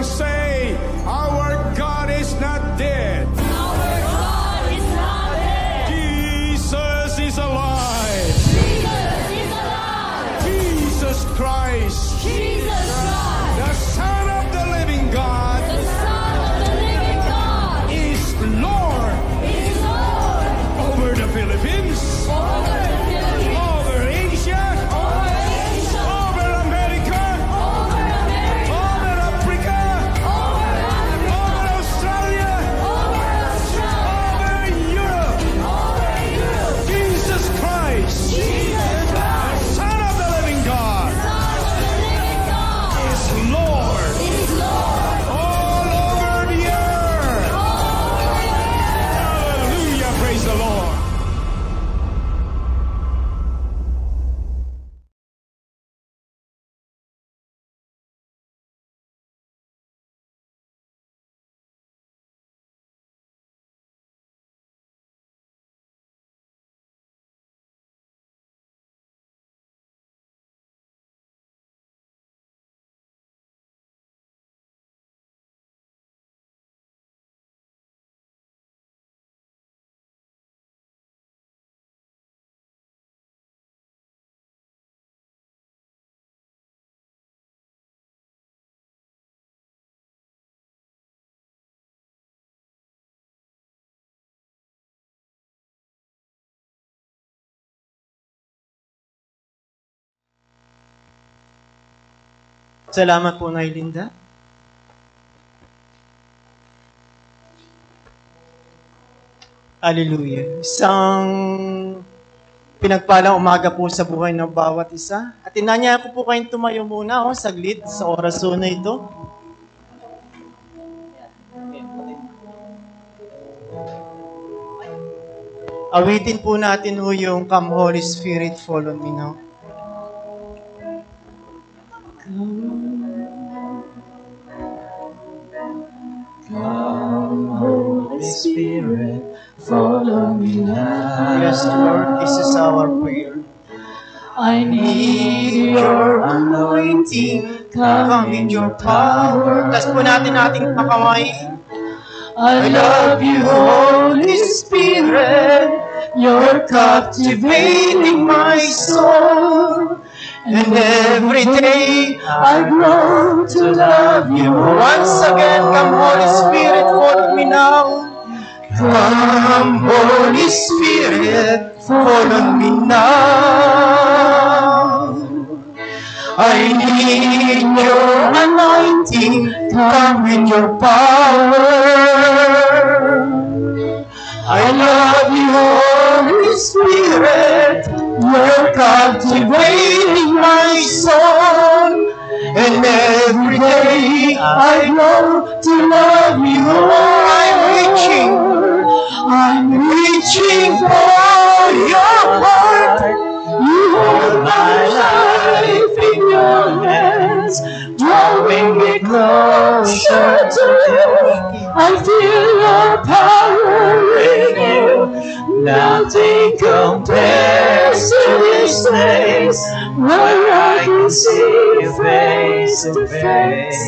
and say, our God is not dead. Our God is not dead. Jesus is alive. Jesus is alive. Jesus Christ, Jesus Christ, the Son of the living God, the Son of the living God, is Lord is Lord over the Philippines, over the Philippines, over Asia, over Asia, over America, over America, over Africa, over Africa, over Australia, over Australia, over Europe. over Europe. Jesus Christ, Jesus Christ, Son of the living God, Son of the living God, is Lord is Lord all over the earth. over the earth. Hallelujah, praise the Lord. Salamat po, Nay Linda. Hallelujah. Isang pinagpalang umaga po sa buhay ng bawat isa. At inanyaya ko po kayong tumayo muna saglit sa oras na ito. Awitin po natin yung Come Holy Spirit, Fall on Me Now. Come, Holy Spirit, fall on me now. Yes, Lord, this is our prayer. I need your anointing. Come in your power. Taas po natin ating pakamay. I love you, Holy Spirit. You're captivating my soul. And every day I grow to love you more. Once again, come Holy Spirit, fall on me now. Come, Holy Spirit, fall on me now. I need your anointing, come in your power. I love you, Holy Spirit, you're captivating my soul. And every day I grow to love you more. I'm reaching for your heart. You hold my life in your hands, drawing me closer to you. I feel your power in you. Nothing compares to this place where I can see you face to face.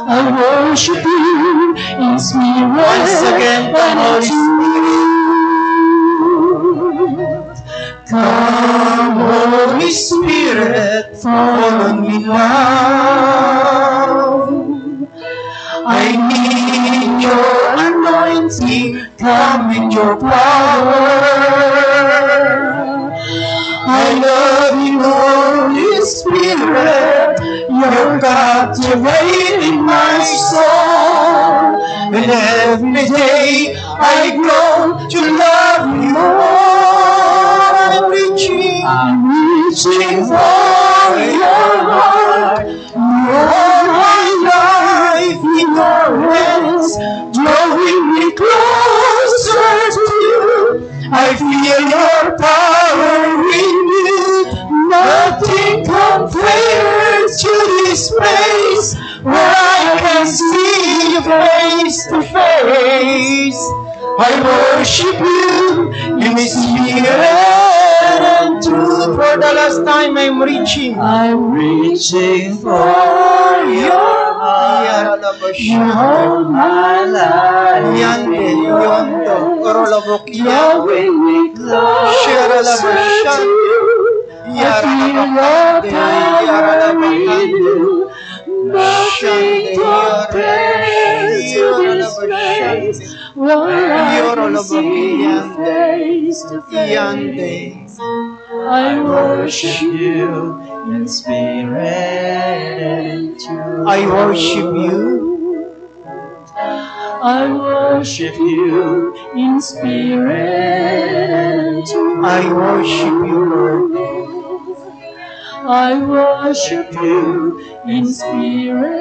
I worship you in spirit Once again, come Holy Spirit. Come, Holy Spirit, fall on me now. I need your anointing, come in your power. I love you, Holy Spirit, you're captivating my soul. And every day I grow to love you more. I'm reaching for your heart. You're my life in your hands, drawing me closer to you. I feel your power in you. Nothing compares to this place where I can see you face to face. I worship you in spirit and truth. for the last time, I'm reaching. I'm reaching for your heart. You hold my life Yande, in your yondo, hands, orolobokia. drawing me closer to you. I feel your power in you. Nothing compares to this place where I can see you face to face. I worship you in spirit and in truth. I worship you. I worship you in spirit and in truth. I worship you, Lord. I worship you in spirit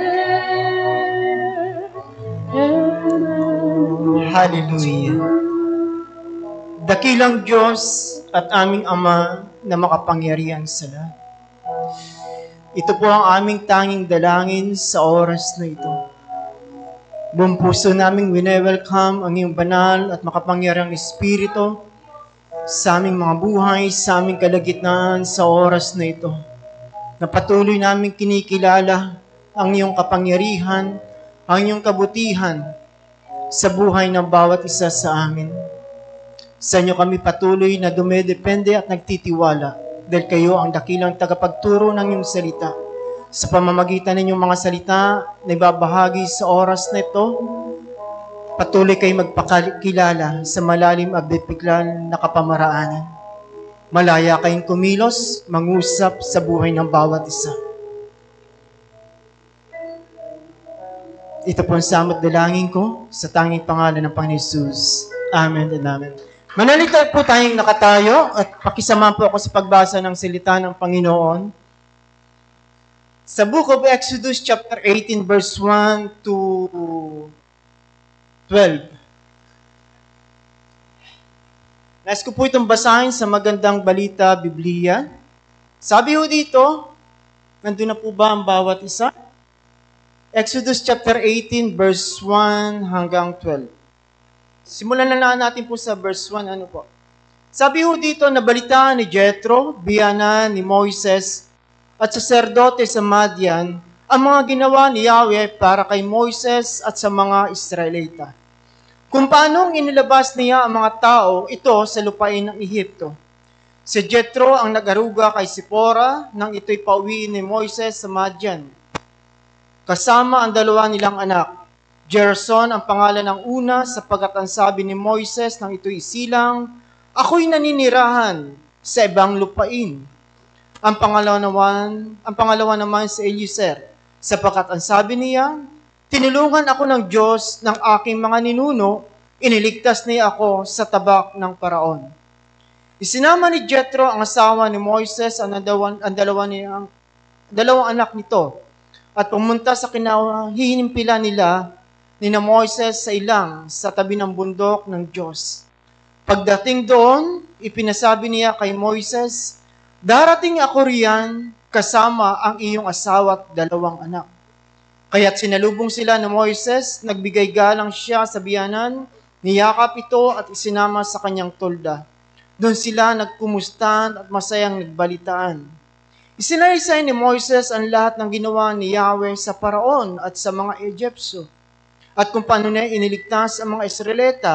and in Hallelujah. Dakilang Diyos at aming Ama na makapangyarihan sa lahat. Ito po ang aming tanging dalangin sa oras na ito. Buong puso naming wine-welcome ang iyong banal at makapangyarihang Espiritu sa aming mga buhay, sa aming kalagitnaan sa oras na ito. Na patuloy naming kinikilala ang iyong kapangyarihan, ang iyong kabutihan sa buhay ng bawat isa sa amin. Sa inyo kami patuloy na dumedepende at nagtitiwala dahil kayo ang dakilang tagapagturo ng iyong salita. Sa pamamagitan ng inyong mga salita na ibabahagi sa oras na ito, patuloy kayo magpakilala sa malalim at bibiglan na kapamaraanan. Malaya kayong kumilos, mangusap sa buhay ng bawat isa. Ito po ang samot dalangin ko sa tanging pangalan ng Panginoon Jesus. Amen and amen. Manalita po tayong nakatayo at pakisama po ako sa pagbasa ng salita ng Panginoon. Sa Book of Exodus chapter 18 verse 1 to 12. Nais ko po itong basahin sa Magandang Balita Biblia. Sabi ho dito, nandun na po ba ang bawat isa? Exodus chapter 18 verse 1 hanggang 12. Simulan na natin po sa verse 1. Ano po? Sabi ho dito, nabalitaan ni Jethro, biyanan ni Moises, at saserdote sa Madian, ang mga ginawa ni Yahweh para kay Moises at sa mga Israelita. Kung paanong inilabas niya ang mga tao ito sa lupain ng Ehipto. Si Jethro ang nag-aruga kay Sipora nang ito'y pauwiin ni Moises sa Madian. Kasama ang dalawa nilang anak. Gerson ang pangalan ng una sapagkat ang sabi ni Moises nang ito'y isilang, ako'y naninirahan sa ibang lupain. Ang pangalawa naman si Eliezer, sapagkat ang sabi niya, tinulungan ako ng Diyos ng aking mga ninuno, iniligtas niya ako sa tabak ng Paraon. Isinama ni Jethro ang asawa ni Moises ang dalawang anak nito, at pumunta sa kinahihimpila nila ni na Moises sa ilang sa tabi ng bundok ng Diyos. Pagdating doon, ipinasabi niya kay Moises, darating ako riyan kasama ang iyong asawa at dalawang anak. Kaya't sinalubong sila ng Moises, nagbigay galang siya sa biyanan, niyakap ito at isinama sa kanyang tolda. Doon sila nagkumustan at masayang nagbalitaan. Isinaysay ni Moises ang lahat ng ginawa ni Yahweh sa Paraon at sa mga Egyptso. At kung paano niya iniligtas ang mga Israelita,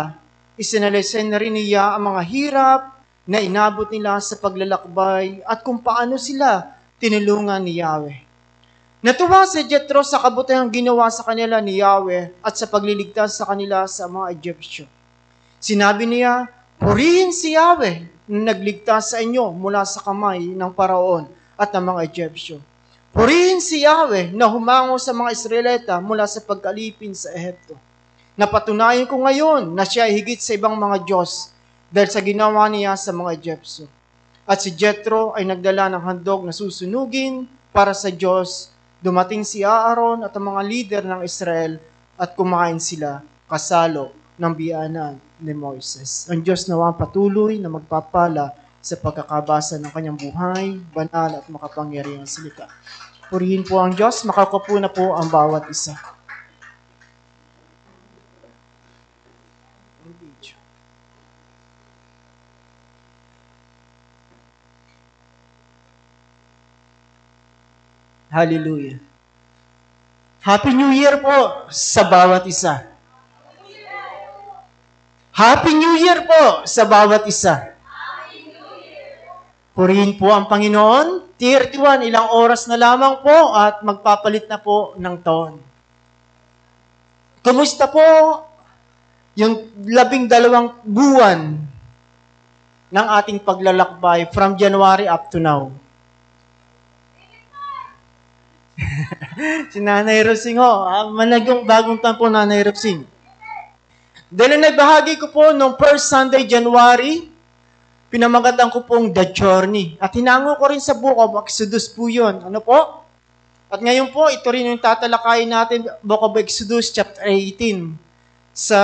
isinalaysay na rin niya ang mga hirap na inabot nila sa paglalakbay at kung paano sila tinulungan ni Yahweh. Natuwa si Jethro sa kabutihang ginawa sa kanila ni Yahweh at sa pagliligtas sa kanila sa mga Egyptyo. Sinabi niya, purihin si Yahweh na nagligtas sa inyo mula sa kamay ng Paraon at ng mga Egyptyo. Purihin si Yahweh na humango sa mga Israelita mula sa pagkalipin sa Ehipto. Napatunayan ko ngayon na siya ay higit sa ibang mga Diyos dahil sa ginawa niya sa mga Egyptyo. At si Jethro ay nagdala ng handog na susunugin para sa Diyos. Dumating si Aaron at ang mga lider ng Israel at kumain sila kasalo ng biyanan ni Moises. Ang Diyos nawa patuloy na magpapala sa pagkakabasa ng kanyang buhay, banal at makapangyarihang salita. Purihin po ang Diyos, makakaupo na po ang bawat isa. Hallelujah. Happy New Year po sa bawat isa. Happy New Year po sa bawat isa. Purihin po ang Panginoon. 31, ilang oras na lamang po at magpapalit na po ng taon. Kumusta po yung 12 buwan ng ating paglalakbay from January up to now? Si Nanay Rosing ho, managong bagong taon po Nanay Rosing. Dahil naibahagi ko po nung first Sunday January, pinamagatan ko pong The Journey. At hinango ko rin sa Book of Exodus po yun. Ano po? At ngayon po, ito rin yung tatalakayin natin, Book of Exodus chapter 18, sa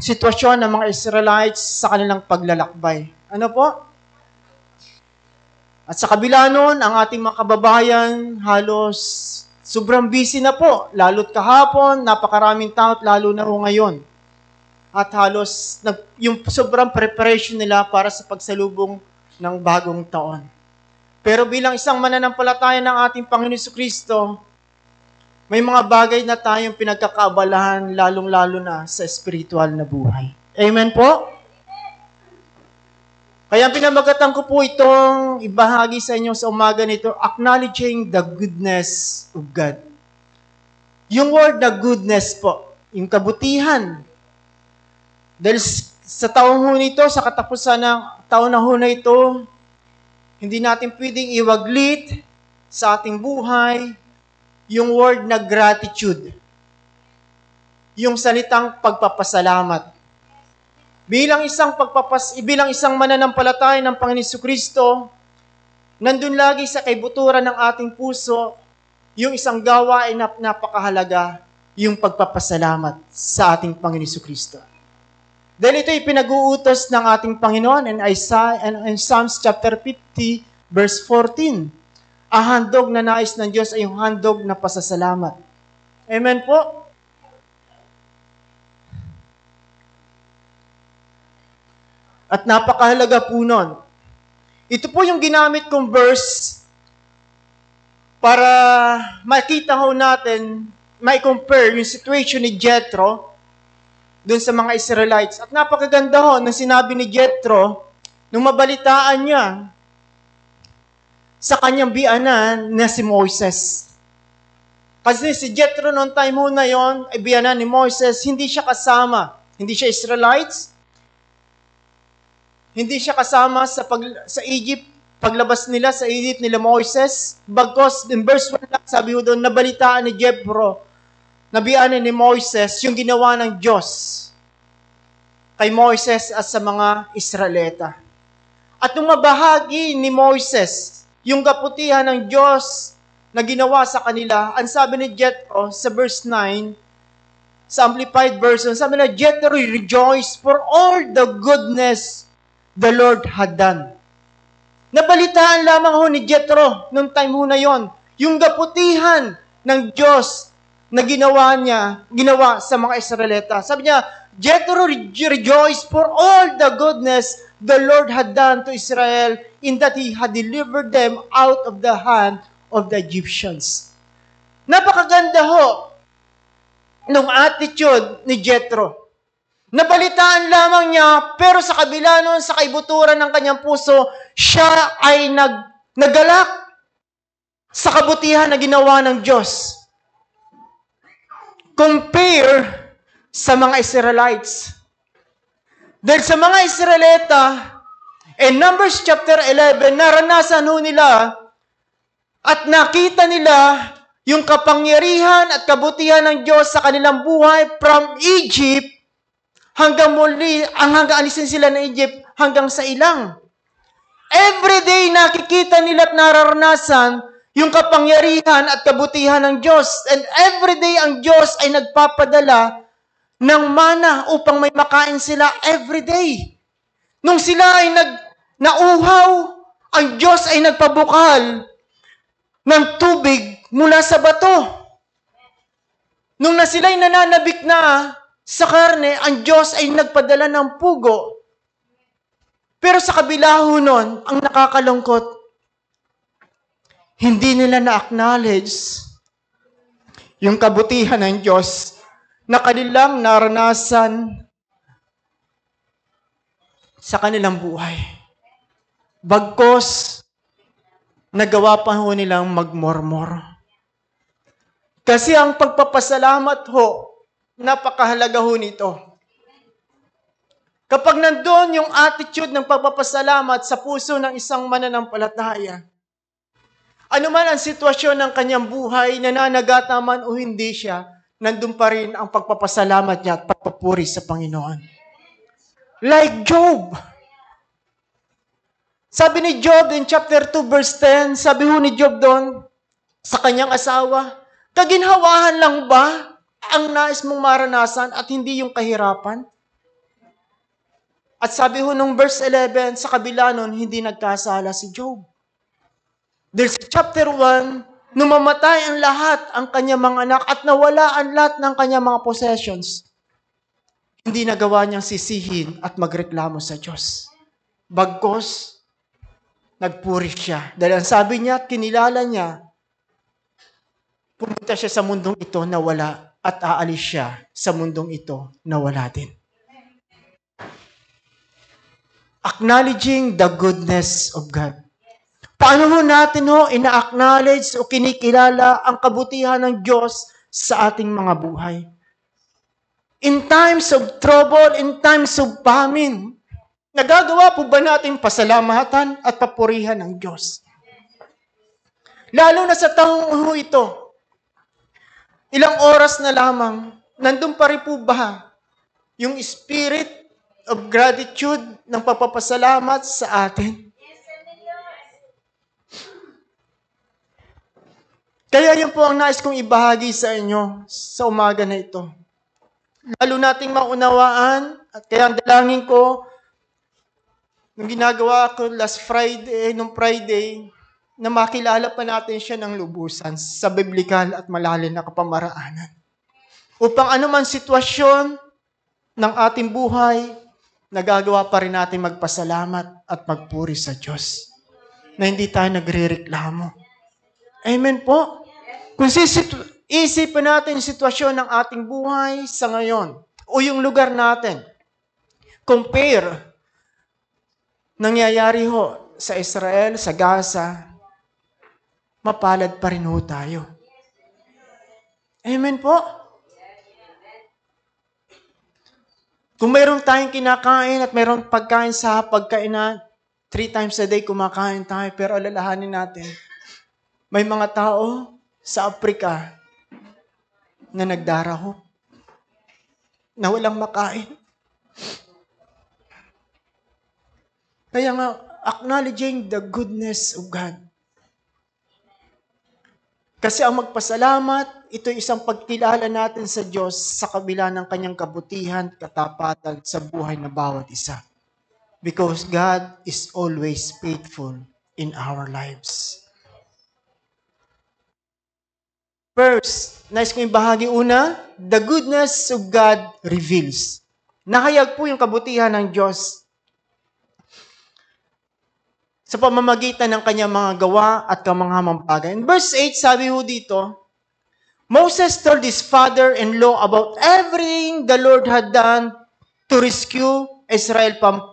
sitwasyon ng mga Israelites sa kanilang paglalakbay. Ano po? At sa kabila nun, ang ating mga kababayan, halos sobrang busy na po. Lalo't kahapon, napakaraming tao, lalo na ho ngayon. At halos yung sobrang preparation nila para sa pagsalubong ng bagong taon. Pero bilang isang mananampalataya ng ating Panginoon Jesucristo, may mga bagay na tayong pinagkakaabalahan, lalong-lalo na sa spiritual na buhay. Amen po? Kaya pinamagatan ko po itong ibahagi sa inyo sa umaga nito, acknowledging the goodness of God. Yung word na goodness po, yung kabutihan. Dahil sa taong ho nito, sa katapusan ng taon na ho na ito, hindi natin pwedeng iwaglit sa ating buhay yung word na gratitude. Yung salitang pagpapasalamat. Bilang isang mananampalataya ng Panginoon Jesucristo, nandun lagi sa kaibuturan ng ating puso, yung isang gawain na napakahalaga, yung pagpapasalamat sa ating Panginoon Jesucristo. Dahil ito ay pinag-uutos ng ating Panginoon in Psalms chapter 50, verse 14. Ang handog na nais ng Diyos ay yung handog na pasasalamat. Amen po? At napakahalaga po nun. Ito po yung ginamit kong verse para makita ho natin, ma-compare yung situation ni Jethro dun sa mga Israelites. At napakaganda ho ng sinabi ni Jethro nung mabalitaan niya sa kanyang biyanan na si Moses. Kasi si Jethro noong time ho na yon, ay biyanan ni Moses, hindi siya kasama. Hindi siya Israelites. Hindi siya kasama sa Egypt, paglabas nila sa Egypt nila Moses. Bagkos, in verse 1 lang, sabi ho doon, nabalitaan ni Jethro, nabiyanan ni Moses, yung ginawa ng Diyos kay Moses at sa mga Israelita. At nung mabahagi ni Moses, yung kaputihan ng Diyos na ginawa sa kanila, ang sabi ni Jethro sa verse 9, sa Amplified Version, sabi na, Jethro rejoiced for all the goodness the Lord had done. Nabalitaan lamang ho ni Jethro nung time ho na yon, yung kaputihan ng Diyos na ginawa sa mga Israelita. Sabi niya, Jethro rejoiced for all the goodness the Lord had done to Israel in that He had delivered them out of the hand of the Egyptians. Napakaganda ho nung attitude ni Jethro. Nabalitaan lamang niya, pero sa kabila nun, sa kaibuturan ng kanyang puso, siya ay nagalak sa kabutihan na ginawa ng Diyos. Compare sa mga Israelites. Dahil sa mga Israelita, in Numbers chapter 11, naranasan ho nila at nakita nila yung kapangyarihan at kabutihan ng Diyos sa kanilang buhay from Egypt hanggang alisin sila ng Egypt hanggang sa ilang. Every day nakikita nila at nararanasan yung kapangyarihan at kabutihan ng Diyos. And every day ang Diyos ay nagpapadala ng mana upang may makain sila every day. Nung sila ay nauhaw, ang Diyos ay nagpabukal ng tubig mula sa bato. Nung sila'y nananabik na sa karne, ang Diyos ay nagpadala ng pugo. Pero sa kabila ho nun, ang nakakalungkot, hindi nila na-acknowledge yung kabutihan ng Diyos na kanilang naranasan sa kanilang buhay. Bagkos, nagawa pa ho nilang magmormor. Kasi ang pagpapasalamat ho, napakahalaga ho nito. Kapag nandun yung attitude ng pagpapasalamat sa puso ng isang mananampalataya, ano man ang sitwasyon ng kanyang buhay, nananagata man o hindi siya, nandun pa rin ang pagpapasalamat niya at pagpapuri sa Panginoon. Like Job. Sabi ni Job in chapter 2 verse 10, sabi ho ni Job doon sa kanyang asawa, kaginhawahan lang ba ang nais mong maranasan at hindi yung kahirapan? At sabi ho nung verse 11, sa kabila nun, hindi nagkasala si Job. There's chapter 1, nung mamatay ang lahat ang kanyang mga anak at nawala ang lahat ng kanyang mga possessions, hindi nagawa niyang sisihin at magreklamo sa Diyos. Bagkos, nagpuri siya. Dahil ang sabi niya, kinilala niya, pumunta siya sa mundong ito na wala at aalis siya sa mundong ito na wala din. Acknowledging the goodness of God. Paano ho natin ina-acknowledge o kinikilala ang kabutihan ng Diyos sa ating mga buhay? In times of trouble, in times of famine, nagagawa po ba natin pasalamatan at papurihan ng Diyos? Lalo na sa taong ito, ilang oras na lamang, nandun pa rin po ba yung spirit of gratitude ng pagpapasalamat sa atin? Kaya yun po ang nais kong ibahagi sa inyo sa umaga na ito. Lalo nating maunawaan, at kaya ang dalangin ko, nung ginagawa ko nung Friday, na makilala pa natin siya ng lubusan sa biblikal at malalim na kapamaraanan. Upang anuman sitwasyon ng ating buhay, nagagawa pa rin natin magpasalamat at magpuri sa Diyos. Na hindi tayo nagre-reklamo. Amen po? Kung isipin natin yung sitwasyon ng ating buhay sa ngayon, o yung lugar natin, compare, nangyayari ho sa Israel, sa Gaza, mapalad pa rin ho tayo. Amen po? Kung mayroon tayong kinakain at mayroon pagkain sa pagkainan, 3 times a day kumakain tayo, pero alalahanin natin, may mga tao sa Africa na nagdaraho, na walang makain. Kaya nga, acknowledging the goodness of God. Kasi ang magpasalamat, ito'y isang pagkilala natin sa Diyos sa kabila ng kanyang kabutihan, katapatan sa buhay na bawat isa. Because God is always faithful in our lives. First, nais kong ibahagi una, the goodness of God reveals. Nahayag po yung kabutihan ng Diyos sa pamamagitan ng kanyang mga gawa at kamanghamang bagay. In verse 8, sabi ho dito, Moses told his father-in-law about everything the Lord had done to rescue Israel from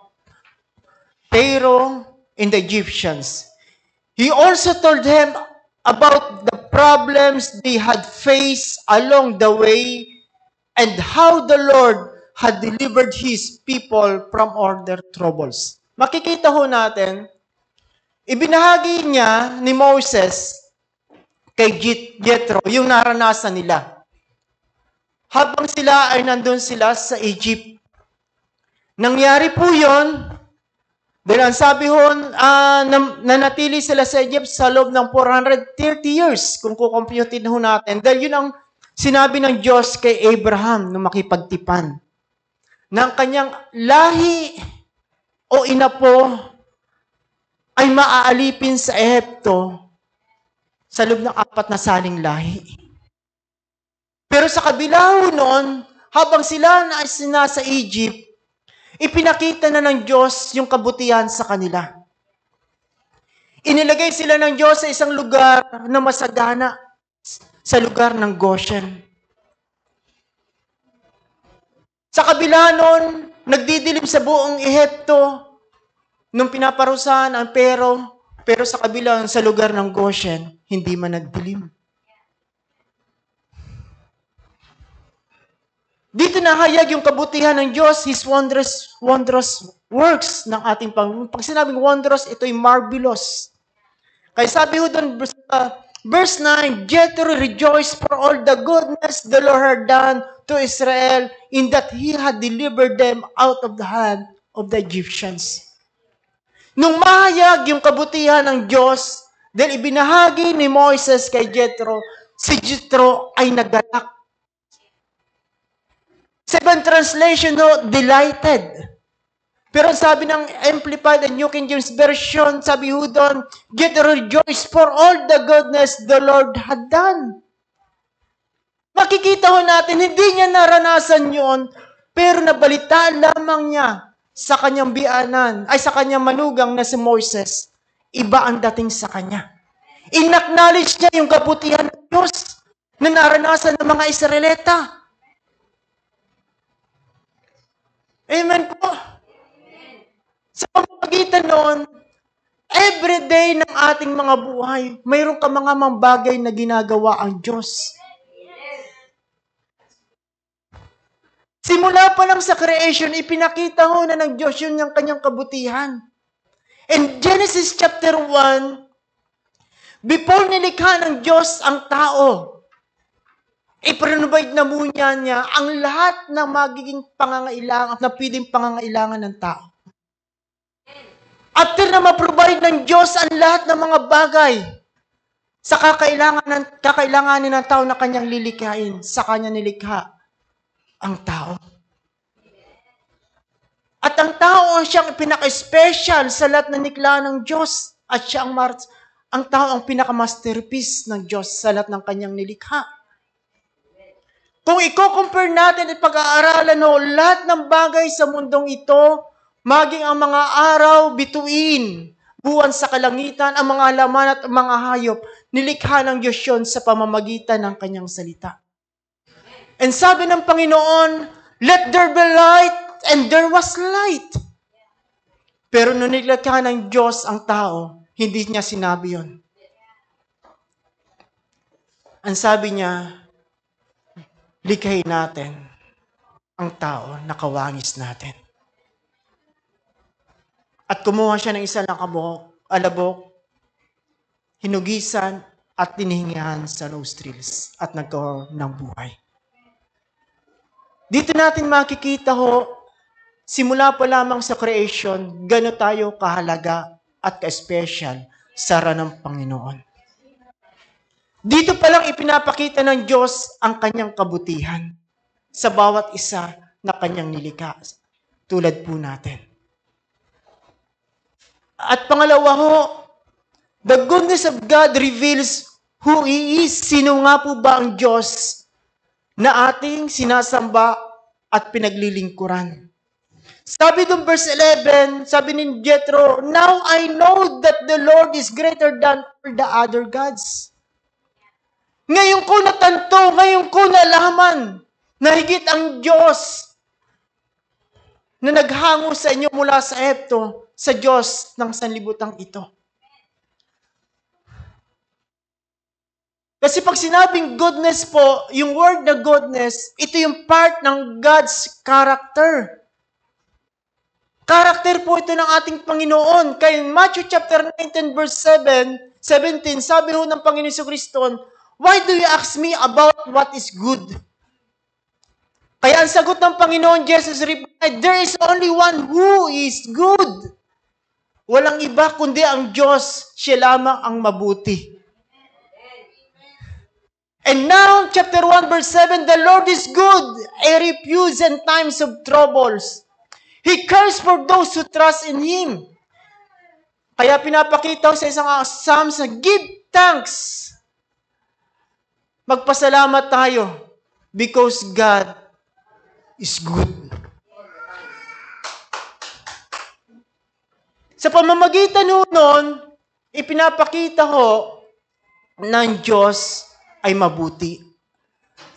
Pharaoh and the Egyptians. He also told him about the problems they had faced along the way and how the Lord had delivered His people from all their troubles. Makikita ho natin, ibinahagi niya ni Moses kay Jethro yung naranasan nila. Habang sila ay nandun sila sa Egypt. Nangyari po yun, dahil ang sabi ho, nanatili sila sa Egypt sa loob ng 430 years, kung kukomputin ho natin. Dahil yun ang sinabi ng Diyos kay Abraham nung makipagtipan. Na ang kanyang lahi o inapo ay maaalipin sa Ehipto sa loob ng 4 na saling lahi. Pero sa kabila noon, habang sila nasa Egypt, ipinakita na ng Diyos yung kabutihan sa kanila. Inilagay sila ng Diyos sa isang lugar na masagana, sa lugar ng Goshen. Sa kabila nun, nagdidilim sa buong Ehipto nung pinaparusahan ang pero sa kabila, sa lugar ng Goshen, hindi man nagdilim. Dito nahayag yung kabutihan ng Diyos, His wondrous works ng ating Panginoon. Pag sinabing wondrous, ito'y marvelous. Kaya sabi ho doon, verse 9, Jethro rejoiced for all the goodness the Lord had done to Israel in that He had delivered them out of the hand of the Egyptians. Nung mahayag yung kabutihan ng Diyos, dahil ibinahagi ni Moises kay Jethro, si Jethro ay naggalak. Second translation, no, delighted. Pero sabi ng Amplified and New King James Version, sabi ho doon, Jethro rejoiced for all the goodness the Lord had done. Makikita ho natin, hindi niya naranasan yon, pero nabalitaan lamang niya sa kanyang bianan, ay sa kanyang manugang na si Moises, iba ang dating sa kanya. In-acknowledge niya yung kabutihan ng Diyos na naranasan ng mga Israelita. Amen po. Sa pamamagitan noon, everyday ng ating mga buhay, mayroon ka mga bagay na ginagawa ang Diyos. Simula pa lang sa creation, ipinakita ho na ng Diyos yun yung kanyang kabutihan. In Genesis chapter 1, before nilikha ng Diyos ang tao, i-provide na muna niya ang lahat ng magiging pangangailangan, na pwedeng pangangailangan ng tao. After na ma-provide ng Diyos ang lahat ng mga bagay sa kakailanganin ng tao na kanyang lilikhain, sa kanya nilikha ang tao. At ang tao ang siyang pinaka-special sa lahat ng nikla ng Diyos. At siya ang tao ang pinaka-masterpiece ng Diyos sa lahat ng kanyang nilikha. Kung i-compare natin at pag-aaralan lahat ng bagay sa mundong ito, maging ang mga araw, bituin, buwan sa kalangitan, ang mga laman at mga hayop, nilikha ng Diyos yun sa pamamagitan ng kanyang salita. And sabi ng Panginoon, let there be light, and there was light. Pero nung nilikha ng Diyos ang tao, hindi niya sinabi yun. Ang sabi niya, likhain natin ang tao na kawangis natin. At kumuha siya ng isa ng alabok, hinugisan at tinihingihan sa nostrils at nagkaroon ng buhay. Dito natin makikita simula pa lamang sa creation, gano'n tayo kahalaga at ka-special sa ng Panginoon. Dito pa lang ipinapakita ng Diyos ang kanyang kabutihan sa bawat isa na kanyang nilikha, tulad po natin. At pangalawa the goodness of God reveals who He is. Sino nga po ba ang Diyos na ating sinasamba at pinaglilingkuran? Sabi doon verse 11, sabi ni Jethro, now I know that the Lord is greater than all the other gods. Ngayon ko natanto, ngayon ko nalaman na higit ang Diyos na naghango sa inyo mula sa Ehipto, sa Diyos ng sanlibutan ito. Kasi pag sinabing goodness po, yung word na goodness, ito yung part ng God's character. Character po ito ng ating Panginoon. Kaya in Matthew chapter 19 verse 17, sabi ho ng Panginoon Jesucristo, why do you ask me about what is good? Kaya ang sagot ng Panginoon Jesus replied, there is only one who is good. Walang iba kundi ang Diyos, siya lamang ang mabuti. And now, chapter 1, verse 7, the Lord is good, a refuge in times of troubles. He cares for those who trust in Him. Kaya pinapakita sa isang Psalms na give thanks. Magpasalamat tayo because God is good. Sa pamamagitan noon, Ipinapakita ho ng Diyos ay mabuti.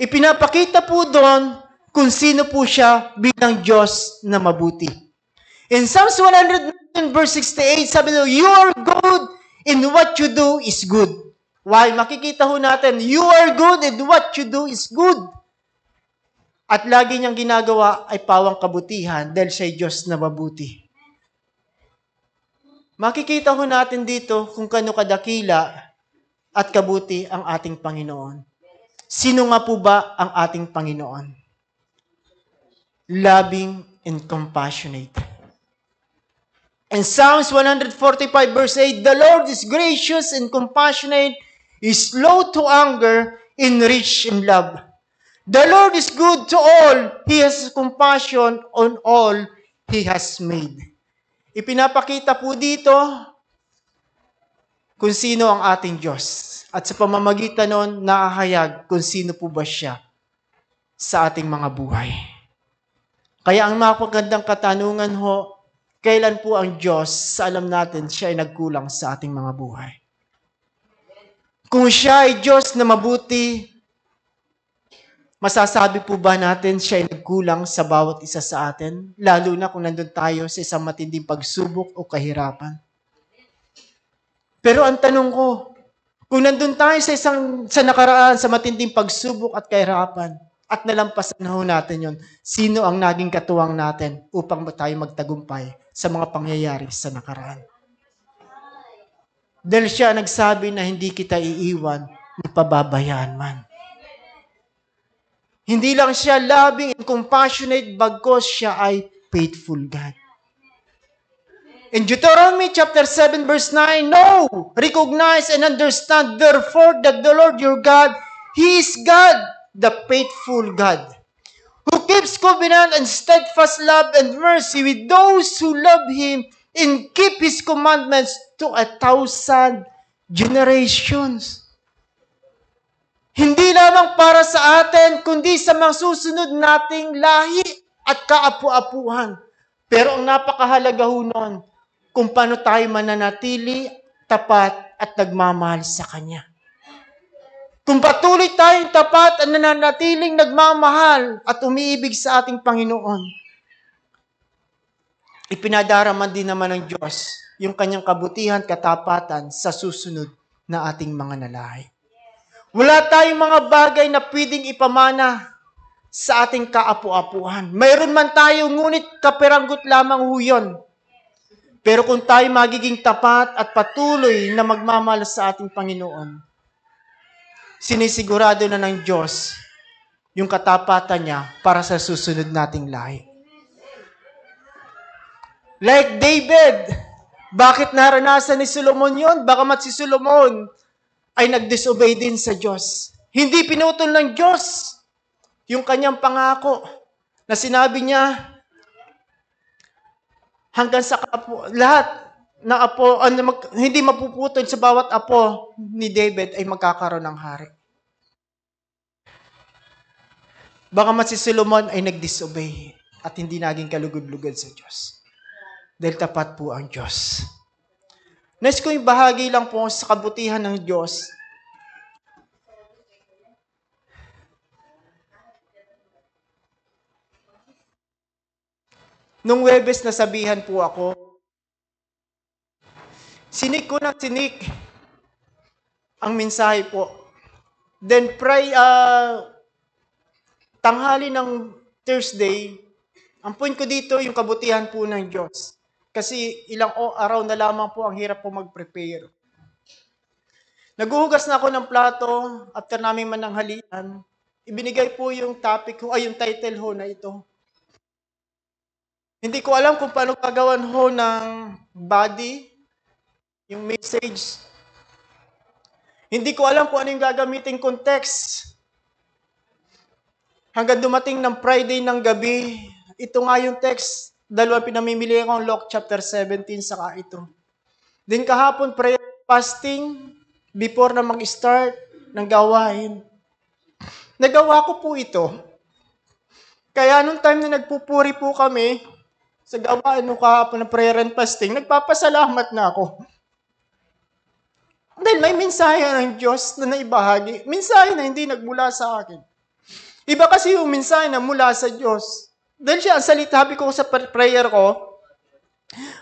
Ipinapakita po doon kung sino po siya bilang Diyos na mabuti. In Psalms 109 verse 68, sabi doon, you are good and what you do is good. Why? Makikita ho natin, you are good and what you do is good. At lagi niyang ginagawa ay pawang kabutihan dahil siya'y Diyos na mabuti. Makikita ho natin dito kung kano kadakila at kabuti ang ating Panginoon. Sino nga po ba ang ating Panginoon? Loving and compassionate. In Psalms 145 verse 8, the Lord is gracious and compassionate, is slow to anger, and rich in love. The Lord is good to all. He has compassion on all He has made. Ipinapakita po dito kung sino ang ating Diyos. At sa pamamagitan nun, nakahayag kung sino po ba siya sa ating mga buhay. Kaya ang mapagandang katanungan ho, kailan po ang Diyos sa alam natin siya ay nagkulang sa ating mga buhay? Kung siya ay Diyos na mabuti, masasabi po ba natin siya ay nagkulang sa bawat isa sa atin? Lalo na kung nandun tayo sa isang matinding pagsubok o kahirapan. Pero ang tanong ko, kung nandun tayo sa nakaraan, sa matinding pagsubok at kahirapan, at nalampasan na ho natin yon, sino ang naging katuwang natin upang tayo magtagumpay sa mga pangyayari sa nakaraan? Dahil siya nagsabi na hindi kita iiwan, ni pababayaan man. Hindi lang siya loving and compassionate, bagkos siya ay faithful God. In Deuteronomy chapter 7 verse 9, know, recognize and understand therefore that the Lord your God, He is God, the faithful God, who keeps covenant and steadfast love and mercy with those who love Him and keep His commandments to 1,000 generations. Hindi lamang para sa atin, kundi sa mga susunod nating lahi at kaapu-apuhan. Pero ang napakahalaga ho nun, kung paano tayo mananatili, tapat at nagmamahal sa Kanya. Kung patuloy tayong tapat at nananatiling nagmamahal at umiibig sa ating Panginoon, ipinadaraman din naman ng Diyos yung Kanyang kabutihan, katapatan sa susunod na ating mga nalahi. Wala tayong mga bagay na pwedeng ipamana sa ating kaapu-apuhan. Mayroon man tayo, ngunit kapiranggot lamang ho yun. Pero kung tayo magiging tapat at patuloy na magmamahal sa ating Panginoon, sinisigurado na ng Diyos yung katapatan niya para sa susunod nating lahi. Like David, bakit naranasan ni Solomon yon? Baka si Solomon ay nag-disobey din sa Diyos. Hindi pinutol ng Diyos yung kanyang pangako na sinabi niya hanggang sa lahat ng apo, hindi mapuputol sa bawat apo ni David ay magkakaroon ng hari. Baka si Solomon ay nag-disobey at hindi naging kalugod-lugod sa Diyos. Dahil tapat po ang Diyos. Nais ko yung bahagi lang po sa kabutihan ng Diyos. Nung Huwebes nasabihan po ako, sinik ko ng sinik ang mensahe po. Then tanghali ng Thursday, ang point ko dito yung kabutihan po ng Diyos. Kasi ilang araw na lamang po ang hirap po mag-prepare. Naguhugas na ako ng plato after namin mananghalian. Ibinigay po yung topic ho, yung title ho na ito. Hindi ko alam kung paano gagawan ho ng body, yung message. Hindi ko alam kung ano yung gagamitin context. Hanggang dumating ng Friday ng gabi, ito nga yung text. Dalawang pinamimili ko ang Luke chapter 17 saka ito. Din kahapon prayer fasting before na mag-start ng gawain. Nagawa ko po ito. Kaya nung time na nagpupuri po kami sa gawain nung kahapon ng prayer and fasting, nagpapasalamat na ako. Dahil may mensahe ng Diyos na naibahagi. Mensahe na hindi nagmula sa akin. Iba kasi yung mensahe na mula sa Diyos. Dahil siya, ang salita, sabi ko sa prayer ko,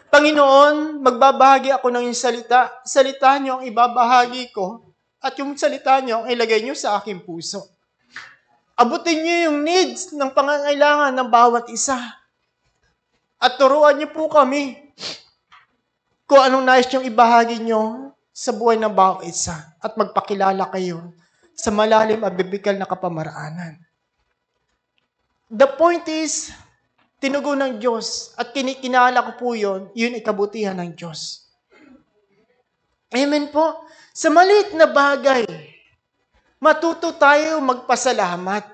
Panginoon, magbabahagi ako ng iyong salita. Salita niyo ang ibabahagi ko. At yung salita niyo, ang ilagay niyo sa aking puso. Abutin niyo yung needs ng pangangailangan ng bawat isa. At turuan niyo po kami kung anong nais niyong ibahagi niyo sa buhay ng bawat isa at magpakilala kayo sa malalim at bibikal na kapamaraanan. The point is, tinugon ng Diyos at kinikinala ko po yun ay kabutihan ng Diyos. Amen po. Sa maliit na bagay, matuto tayo magpasalamat.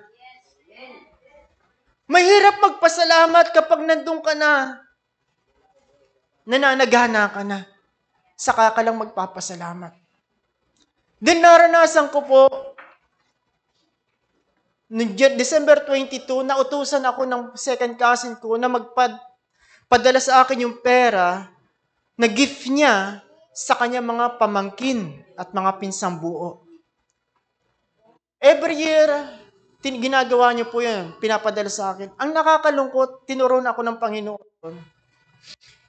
Mahirap magpasalamat kapag nandun ka na, nananagana ka na. Saka ka lang magpapasalamat. Then naranasan ko po, noong December 22, nautusan ako ng second cousin ko na magpadala sa akin yung pera na gift niya sa kanya mga pamangkin at mga pinsang buo. Every year, ginagawa niyo po yan, pinapadala sa akin. Ang nakakalungkot, tinuruan ako ng Panginoon.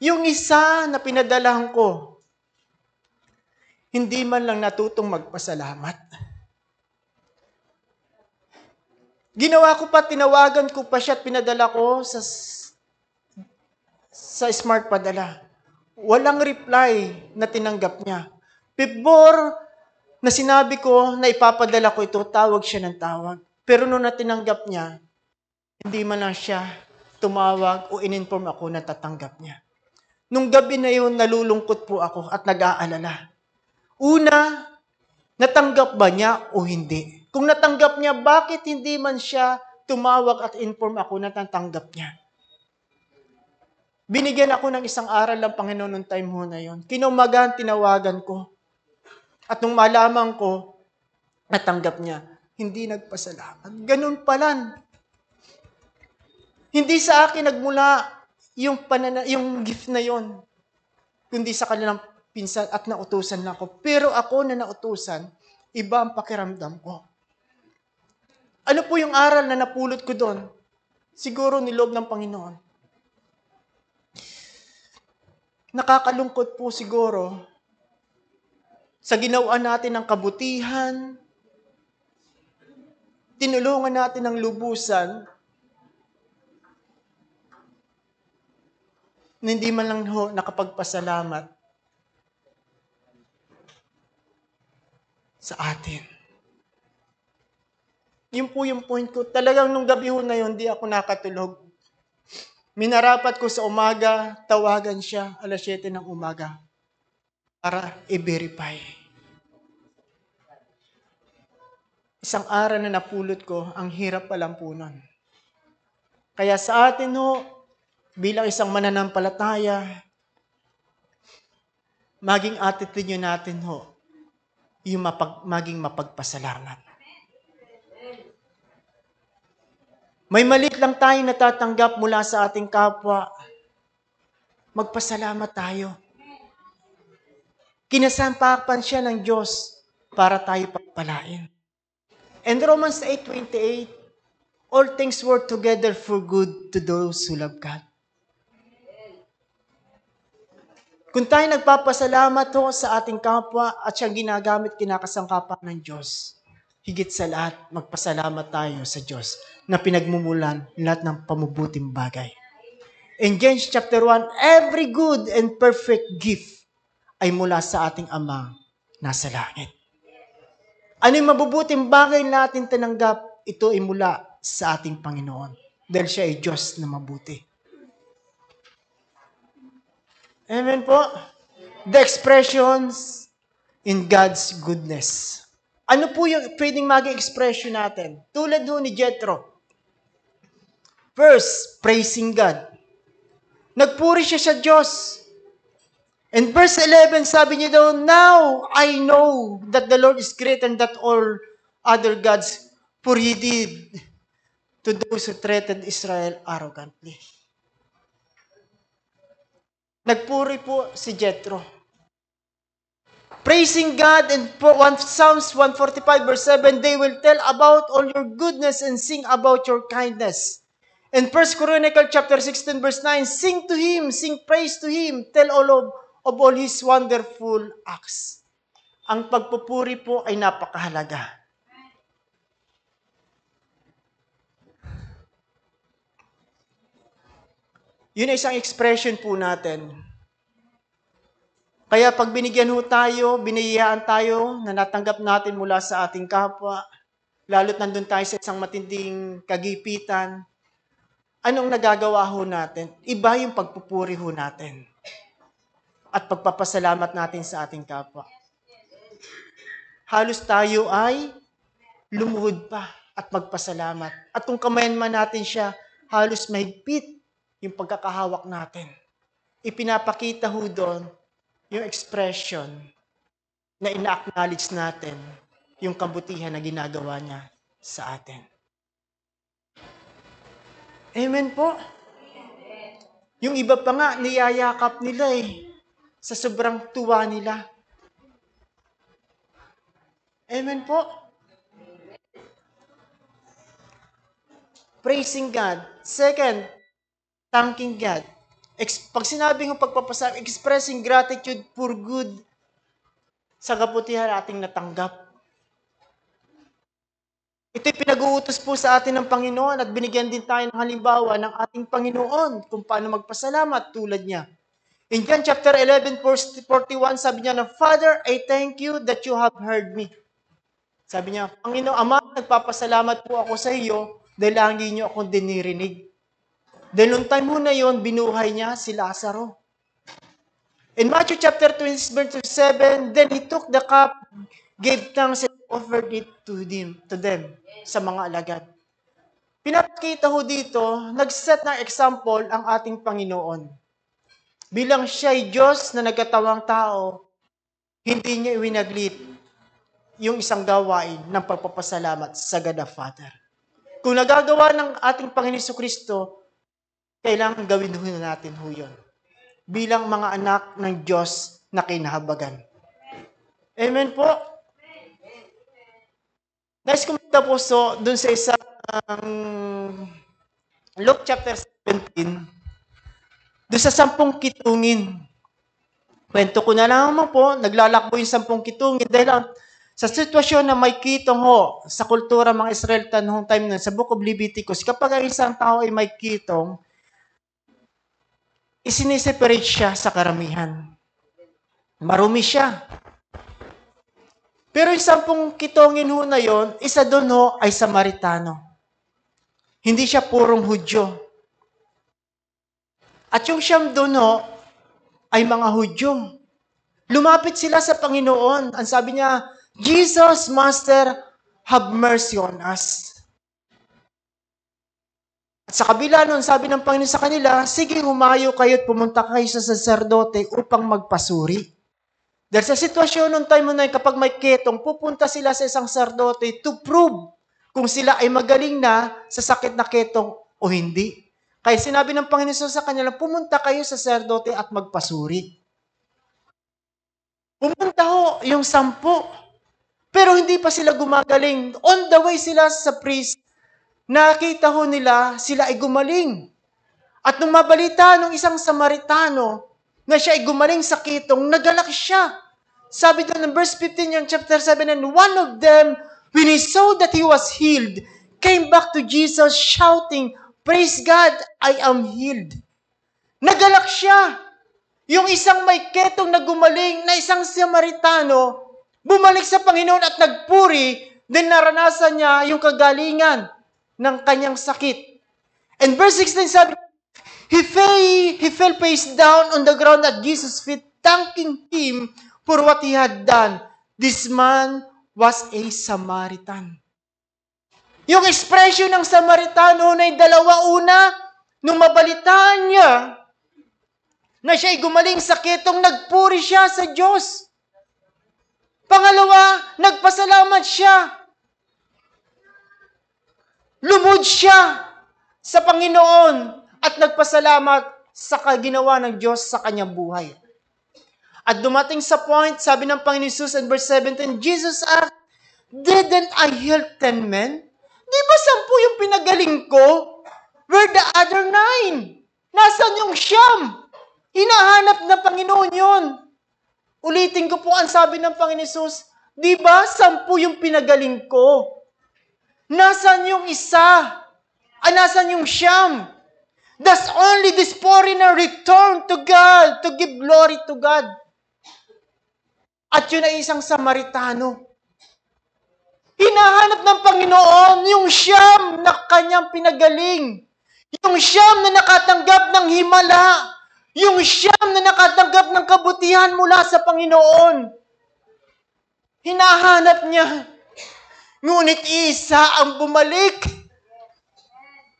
Yung isa na pinadalahan ko, hindi man lang natutong magpasalamat. Ginawa ko pa, tinawagan ko pa siya at pinadala ko sa smart padala. Walang reply na tinanggap niya. Before na sinabi ko na ipapadala ko ito, tawag siya ng tawag. Pero nung natinanggap niya, hindi man lang siya tumawag o in-inform ako na tatanggap niya. Nung gabi na yun, nalulungkot po ako at nag-aalala. Una, natanggap ba niya o hindi? Kung natanggap niya, bakit hindi man siya tumawag at inform ako na natanggap niya? Binigyan ako ng isang aral ng Panginoon noong time ho na yun. Kinumagan, tinawagan ko. At nung malaman ko, natanggap niya, hindi nagpasalamat. Ganun pala. Hindi sa akin nagmula yung gift na yon, kundi sa kanilang pinsan at nautusan na ako. Pero ako na nautusan, iba ang pakiramdam ko. Ano po yung aral na napulot ko doon? Siguro niloob ng Panginoon. Nakakalungkot po siguro sa ginawa natin ng kabutihan, tinulungan natin ng lubusan, na hindi man lang ho nakapagpasalamat sa atin. Yun po yung point ko. Talagang nung gabi ho na yun, di ako nakatulog. Minarapat ko sa umaga, tawagan siya, 7:00 ng umaga, para i-verify. Isang aral na napulot ko, ang hirap palang po nun. Kaya sa atin ho, bilang isang mananampalataya, maging attitude nyo natin ho, yung maging mapagpasalamat. May maliit lang tayong natatanggap mula sa ating kapwa. Magpasalamat tayo. Kinasampapan siya ng Diyos para tayo pagpalain. And Romans 8:28, all things work together for good to those who love God. Kung tayo nagpapasalamat ho sa ating kapwa at siyang ginagamit kinakasangkapan ng Diyos, higit sa lahat, magpasalamat tayo sa Diyos na pinagmumulan lahat ng pamubuting bagay. In James chapter 1, every good and perfect gift ay mula sa ating Ama nasa langit. Ano yung mabubuting bagay natin tinanggap? Ito ay mula sa ating Panginoon. Dahil siya ay Diyos na mabuti. Amen po. The expressions in God's goodness. Ano po yung pwedeng maging expression natin? Tulad doon ni Jethro. First, praising God. Nagpuri siya sa Diyos. And verse 11, sabi niya daw, now I know that the Lord is great and that all other gods, for He did to those who treated Israel arrogantly. Nagpuri po si Jethro. praising God, and Psalms 145 verse 7, they will tell about all your goodness and sing about your kindness. In 1 Chronicle chapter 16 verse 9, sing to Him, sing praise to Him, tell all of all His wonderful acts. Ang pagpupuri po ay napakahalaga. Yun ay isang expression po natin. Kaya pag binigyan ho tayo, biniyayaan tayo na natanggap natin mula sa ating kapwa, lalo't nandun tayo sa isang matinding kagipitan, anong nagagawa ho natin? Iba yung pagpupuri ho natin. At pagpapasalamat natin sa ating kapwa. Halos tayo ay lumuhod pa at magpasalamat. At kung kamayan man natin siya, halos mahigpit yung pagkakahawak natin. Ipinapakita ho doon yung expression na ina-acknowledge natin yung kabutihan na ginagawa niya sa atin. Amen po. Yung iba pa nga, niyayakap nila sa sobrang tuwa nila. Amen po. Praising God. Second, thanking God. Pag sinabi ng pagpapasalamat, expressing gratitude for good sa kabutihan ating natanggap. Ito'y pinag-uutos po sa atin ng Panginoon at binigyan din tayo ng halimbawa ng ating Panginoon kung paano magpasalamat tulad niya. In John chapter 11, verse 41, sabi niya na, Father, I thank you that you have heard me. Sabi niya, Panginoon, Ama, nagpapasalamat po ako sa iyo dahil lagi niyo akong dinirinig. Dahil nung time mo na yun, binuhay niya si Lazaro. In Matthew chapter 20, verse 7, then he took the cup, gave thanks, and offered it to them, sa mga alagad. Pinapakita ho dito, nag-set ng example ang ating Panginoon. Bilang siya'y Diyos na nagkatawang tao, hindi niya iwinaglit yung isang gawain ng pagpapasalamat sa God the Father. Kung nagagawa ng ating Panginoon Kristo, kailangan gawin natin ho yun. Bilang mga anak ng Diyos na kinahabagan. Amen po. Nais ko magtapuso dun sa isang Luke chapter 17, dun sa 10 kitungin. Kwento ko na naman po, naglalakbo yung 10 kitungin dahil sa sitwasyon na may kitong ho, sa kultura mga Israelita noong time na sa Book of Leviticus, kapag ang isang tao ay may kitong, isiniseparate siya sa karamihan. Marumi siya. Pero yung 10 kitongin ho na yon, isa doon ho ay Samaritano. Hindi siya purong Hudyo. At yung siyam doon ho ay mga Hudyo. Lumapit sila sa Panginoon. Ang sabi niya, Jesus, Master, have mercy on us. At sa kabila nun, sabi ng Panginoon sa kanila, sige, humayo kayo at pumunta kayo sa saserdote upang magpasuri. Dahil sa sitwasyon nung time na yun, kapag may ketong, pupunta sila sa isang saserdote to prove kung sila ay magaling na sa sakit na ketong o hindi. Kaya sinabi ng Panginoon sa kanila, pumunta kayo sa saserdote at magpasuri. Pumunta ho yung 10. Pero hindi pa sila gumagaling. On the way sila sa priest, nakita ho nila, sila ay gumaling. At nung mabalita nung isang Samaritano na siya ay gumaling sa kitong, nagalak siya. Sabi doon in verse 15 yung chapter 7, and one of them, when he saw that he was healed, came back to Jesus shouting, Praise God, I am healed. Nagalak siya. Yung isang may ketong na gumaling na isang Samaritano, bumalik sa Panginoon at nagpuri, then naranasan niya yung kagalingan ng kanyang sakit. And verse 16 sabi, he fell face down on the ground at Jesus' feet, thanking Him for what He had done. This man was a Samaritan. Yung expression ng Samaritano na yung dalawa, una, nung mabalitaan niya na siya ay gumaling sa ketong, nagpuri siya sa Diyos. Pangalawa, nagpasalamat siya. Lumod siya sa Panginoon at nagpasalamat sa kaginawa ng Diyos sa kanyang buhay. At dumating sa point, sabi ng Panginoon Jesus in verse 17, Jesus asked, didn't I heal 10 men? Di ba 10 yung pinagaling ko? Where the other 9? Nasaan yung 9? Hinahanap ng Panginoon yun. Ulitin ko po ang sabi ng Panginoon Jesus, di ba 10 yung pinagaling ko? Nasaan yung isa? Nasaan yung 9? Does only this foreigner return to God to give glory to God? At yun ay isang Samaritano. Hinahanap ng Panginoon yung 9 na kanyang pinagaling. Yung 9 na nakatanggap ng himala. Yung 9 na nakatanggap ng kabutihan mula sa Panginoon. Hinahanap niya. Ngunit isa ang bumalik.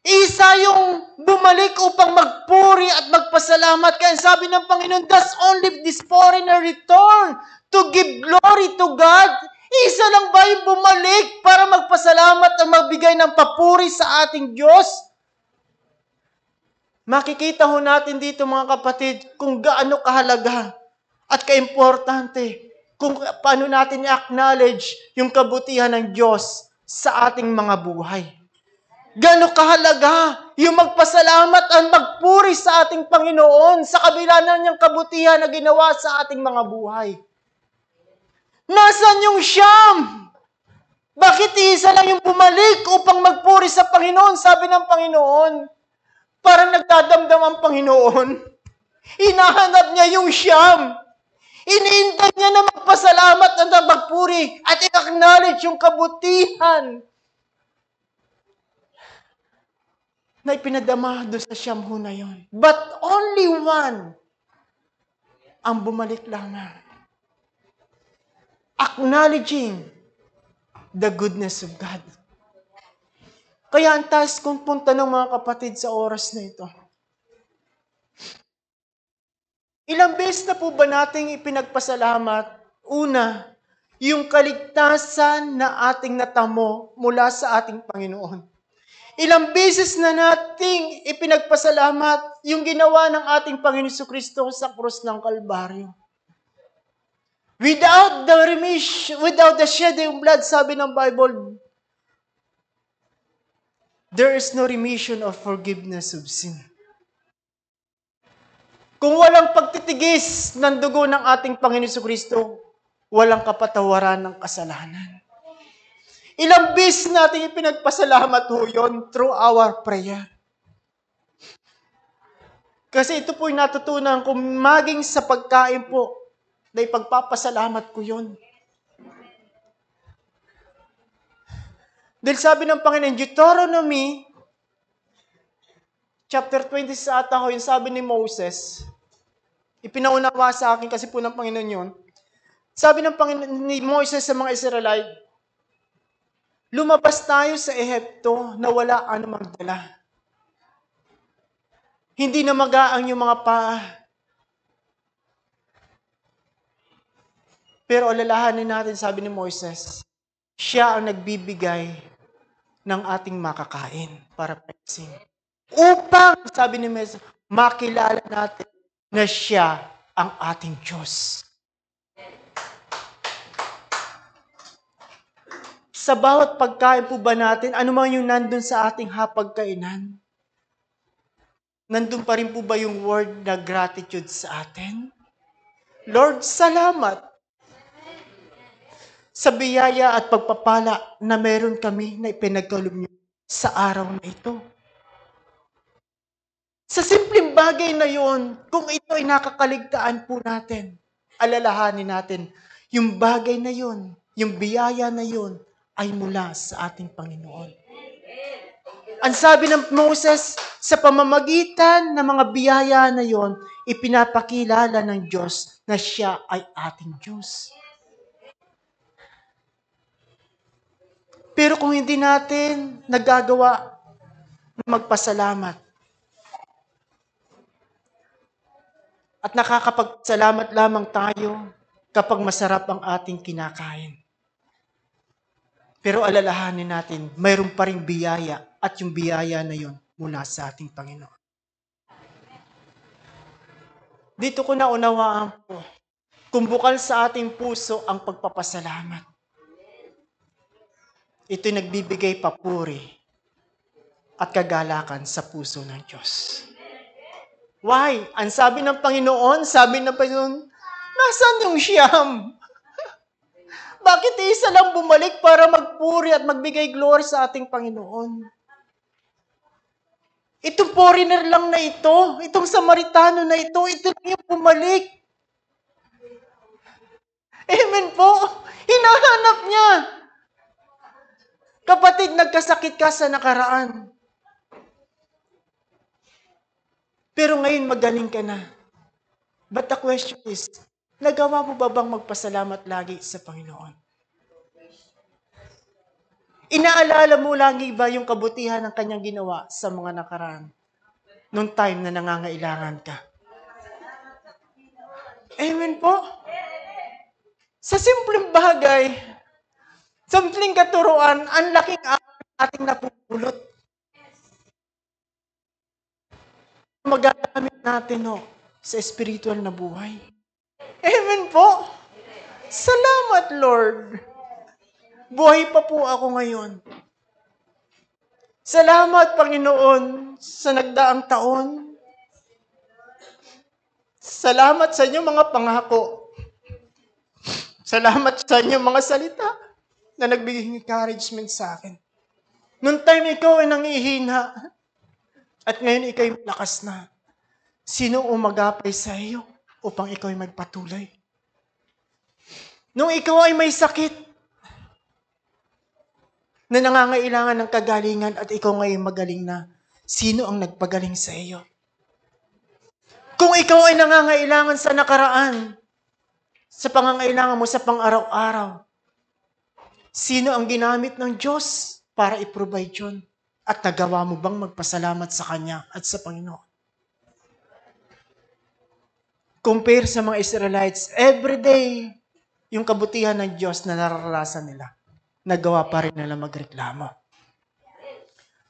Isa yung bumalik upang magpuri at magpasalamat. Kaya sabi ng Panginoon, does only this foreigner return to give glory to God? Isa lang ba yung bumalik para magpasalamat at magbigay ng papuri sa ating Diyos? Makikita ho natin dito mga kapatid kung gaano kahalaga at kaimportante kung paano natin i-acknowledge yung kabutihan ng Diyos sa ating mga buhay. Gaano kahalaga yung magpasalamat at magpuri sa ating Panginoon sa kabila ng niyang kabutihan na ginawa sa ating mga buhay. Nasaan yung 9? Bakit isa lang yung bumalik upang magpuri sa Panginoon? Sabi ng Panginoon, parang nagdadamdam ang Panginoon. Hinahanap niya yung 9. Iniintay niya na magpasalamat at magpuri at i-acknowledge yung kabutihan na ipinadama doon sa 9 na yun. But only 1 ang bumalik lamang. Acknowledging the goodness of God. Kaya ang taas kong punta ng mga kapatid sa oras na ito. Ilang beses na po ba nating ipinagpasalamat? Una, yung kaligtasan na ating natamo mula sa ating Panginoon. Ilang beses na nating ipinagpasalamat yung ginawa ng ating Panginoon Jesucristo sa krus ng Kalbaryo. Without the shedding of blood, sabi ng Bible, there is no remission of forgiveness of sin. Kung walang pagtitigis ng dugo ng ating Panginoon Jesucristo, walang kapatawaran ng kasalanan. Ilang beses natin ipinagpasalamat ho yun through our prayer. Kasi ito po yung natutunan kung maging sa pagkain po, na ipagpapasalamat ko yun. Dahil sabi ng Panginoon, Deuteronomy, chapter 20 sa ata ko, yung sabi ni Moses, ipinaunawa sa akin kasi po ng Panginoon yun. Sabi ng Panginoon ni Moses sa mga Israelite, lumabas tayo sa Ehipto na wala anumang dala. Hindi na magaang yung mga paa. Pero alalahanin natin, sabi ni Moises, siya ang nagbibigay ng ating makakain para praising. Upang, sabi ni Moises, makilala natin na siya ang ating Diyos. Sa bawat pagkain po ba natin, ano man yung nandun sa ating hapagkainan? Nandun pa rin po ba yung word na gratitude sa atin? Lord, salamat sa biyaya at pagpapala na meron kami na ipinagkaloob niyo sa araw na ito. Sa simpleng bagay na yon, kung ito ay nakakaligtaan po natin, alalahanin natin, yung bagay na yon, yung biyaya na yon, ay mula sa ating Panginoon. Ang sabi ng Moses, sa pamamagitan ng mga biyaya na yon, ipinapakilala ng Diyos na siya ay ating Diyos. Pero kung hindi natin nagagawa na magpasalamat at nakakapagsalamat lamang tayo kapag masarap ang ating kinakain. Pero alalahanin natin, mayroon pa ring biyaya at yung biyaya na yon mula sa ating Panginoon. Dito ko naunawaan po kung bukal sa ating puso ang pagpapasalamat, ito'y nagbibigay papuri at kagalakan sa puso ng Diyos. Why? Ang sabi ng Panginoon, nasaan yung siyam? Bakit isa lang bumalik para magpuri at magbigay glory sa ating Panginoon? Itong foreigner lang na ito, itong Samaritano na ito lang yung bumalik. Amen po. Hinahanap niya. Kapatid, nagkasakit ka sa nakaraan. Pero ngayon magaling ka na. But the question is, nagawa mo ba bang magpasalamat lagi sa Panginoon? Inaalala mo lagi ba yung kabutihan ng kanyang ginawa sa mga nakaraan? Nung time na nangangailangan ka. Amen po. Sa simpleng bagay, simpleng katuruan, ang laking ating napupulot. Magagamit natin sa spiritual na buhay. Amen po. Salamat, Lord. Buhay pa po ako ngayon. Salamat, Panginoon, sa nagdaang taon. Salamat sa inyo mga pangako. Salamat sa inyo mga salita na nagbigay encouragement sa akin. Noong time ikaw ay nangihina at ngayon ikaw ay malakas na. Sino umagapay sa iyo upang ikaw ay magpatuloy? Nung ikaw ay may sakit na nangangailangan ng kagalingan at ikaw ngayon magaling na, sino ang nagpagaling sa iyo? Kung ikaw ay nangangailangan sa nakaraan, sa pangangailangan mo sa pang-araw-araw, sino ang ginamit ng Diyos para i-provide yun? At nagawa mo bang magpasalamat sa Kanya at sa Panginoon? Compare sa mga Israelites, everyday, yung kabutihan ng Diyos na nararanasan nila, nagawa pa rin nila magreklamo.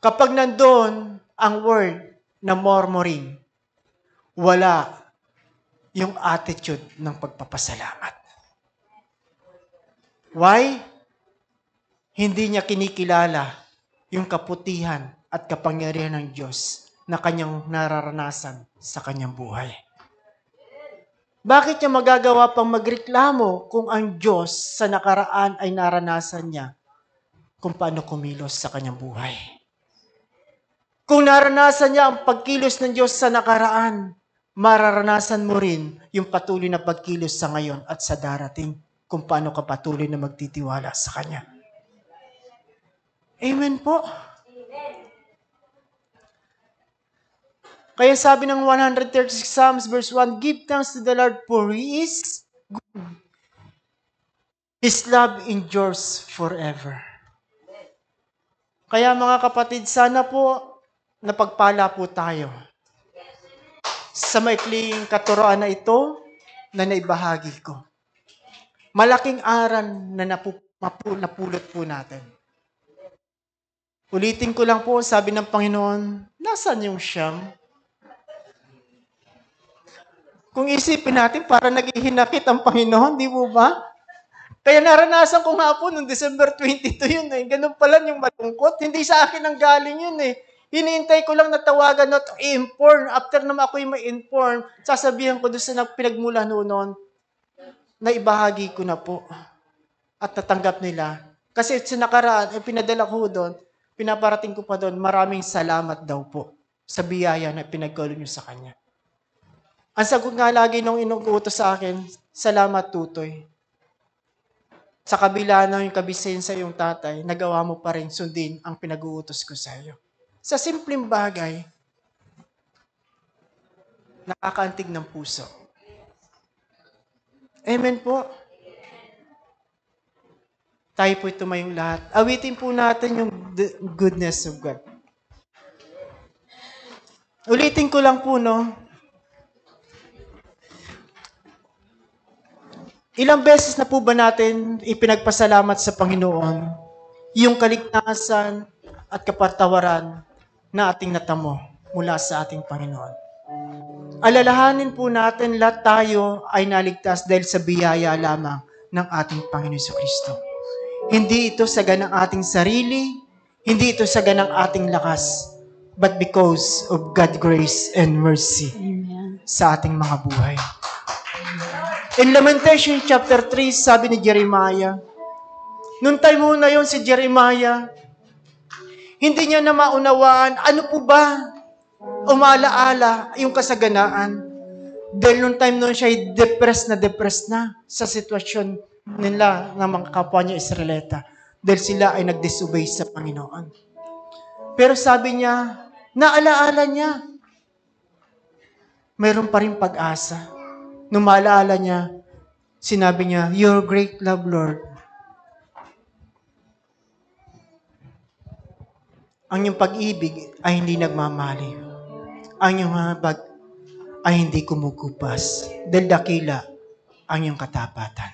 Kapag nandoon ang word na murmuring, wala yung attitude ng pagpapasalamat. Why? Hindi niya kinikilala yung kaputihan at kapangyarihan ng Diyos na kanyang nararanasan sa kanyang buhay. Bakit niya magagawa pang magreklamo kung ang Diyos sa nakaraan ay naranasan niya kung paano kumilos sa kanyang buhay? Kung naranasan niya ang pagkilos ng Diyos sa nakaraan, mararanasan mo rin yung patuloy na pagkilos sa ngayon at sa darating kung paano ka patuloy na magtitiwala sa Kanya. Amen po. Kaya sabi ng 136 Psalms verse 1, give thanks to the Lord for He is good. His love endures forever. Kaya mga kapatid, sana po napagpala po tayo sa maikling katuroan na ito na naibahagi ko. Malaking aral na napulot po natin. Ulitin ko lang po, sabi ng Panginoon, nasaan yung siyam? Kung isipin natin, para naghihinakit ang Panginoon, di mo ba? Kaya naranasan ko nga po noong December 22 yun eh. Ganun pala yung malungkot. Hindi sa akin ang galing yun eh. Hinihintay ko lang na tawagan na to i-inform. After naman ako yung ma-inform, sasabihan ko doon sa pinagmula noon na ibahagi ko na po. At natanggap nila. Kasi sa nakaraan, pinadala ko doon, pinaparating ko pa doon, maraming salamat daw po sa biyaya na pinagkalo nyo sa Kanya. Ang sagot nga lagi nung inuutos sa akin, salamat tutoy. Sa kabila ng yung kabisayan sa iyong tatay, nagawa mo pa rin sundin ang pinag-uutos ko sa iyo. Sa simpleng bagay, nakakaantig ng puso. Amen po. Tayo po tumayong lahat. Awitin po natin yung goodness of God. Ulitin ko lang po, no? Ilang beses na po ba natin ipinagpasalamat sa Panginoon yung kaligtasan at kapatawaran na ating natamo mula sa ating Panginoon? alalahanin po natin lahat tayo ay naligtas dahil sa biyaya lamang ng ating Panginoon Kristo. Hindi ito sa ganang ating sarili, hindi ito sa ganang ating lakas, but because of God's grace and mercy sa ating mga buhay. In Lamentation chapter 3, sabi ni Jeremiah, nung time mo na yon si Jeremiah, hindi niya na maunawaan, ano po ba umalaala yung kasaganaan. Dahil nung time noon siya ay depressed na sa sitwasyon nila ng mga kapwa niya Israelita. Dahil sila ay nag-disobey sa Panginoon. Pero sabi niya, naalaala niya, mayroon pa rin pag-asa. Nung maalaala niya, sinabi niya, Your great love, Lord. Ang iyong pag-ibig ay hindi nagmamaliw. Ang iyong habag ay hindi kumukupas. Dahil dakila ang iyong katapatan.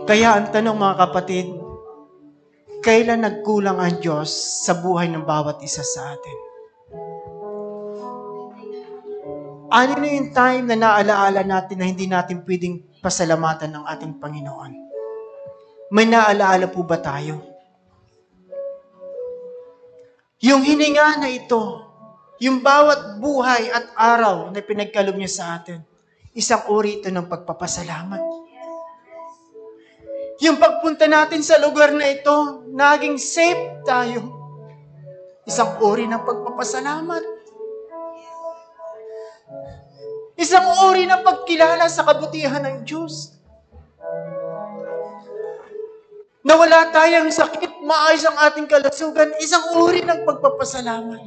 Kaya ang tanong mga kapatid, kailan nagkulang ang Diyos sa buhay ng bawat isa sa atin? Ano na yung time na naalaala natin na hindi natin pwedeng pasalamatan ng ating Panginoon? May naalaala po ba tayo? Yung hininga na ito, yung bawat buhay at araw na pinagkaloob niya sa atin, isang uri ito ng pagpapasalamat. Yung pagpunta natin sa lugar na ito, naging safe tayo. Isang uri ng pagpapasalamat. Isang uri ng pagkilala sa kabutihan ng Diyos. Nawala tayong sakit, maayos ang ating kalusugan, isang uri ng pagpapasalamat.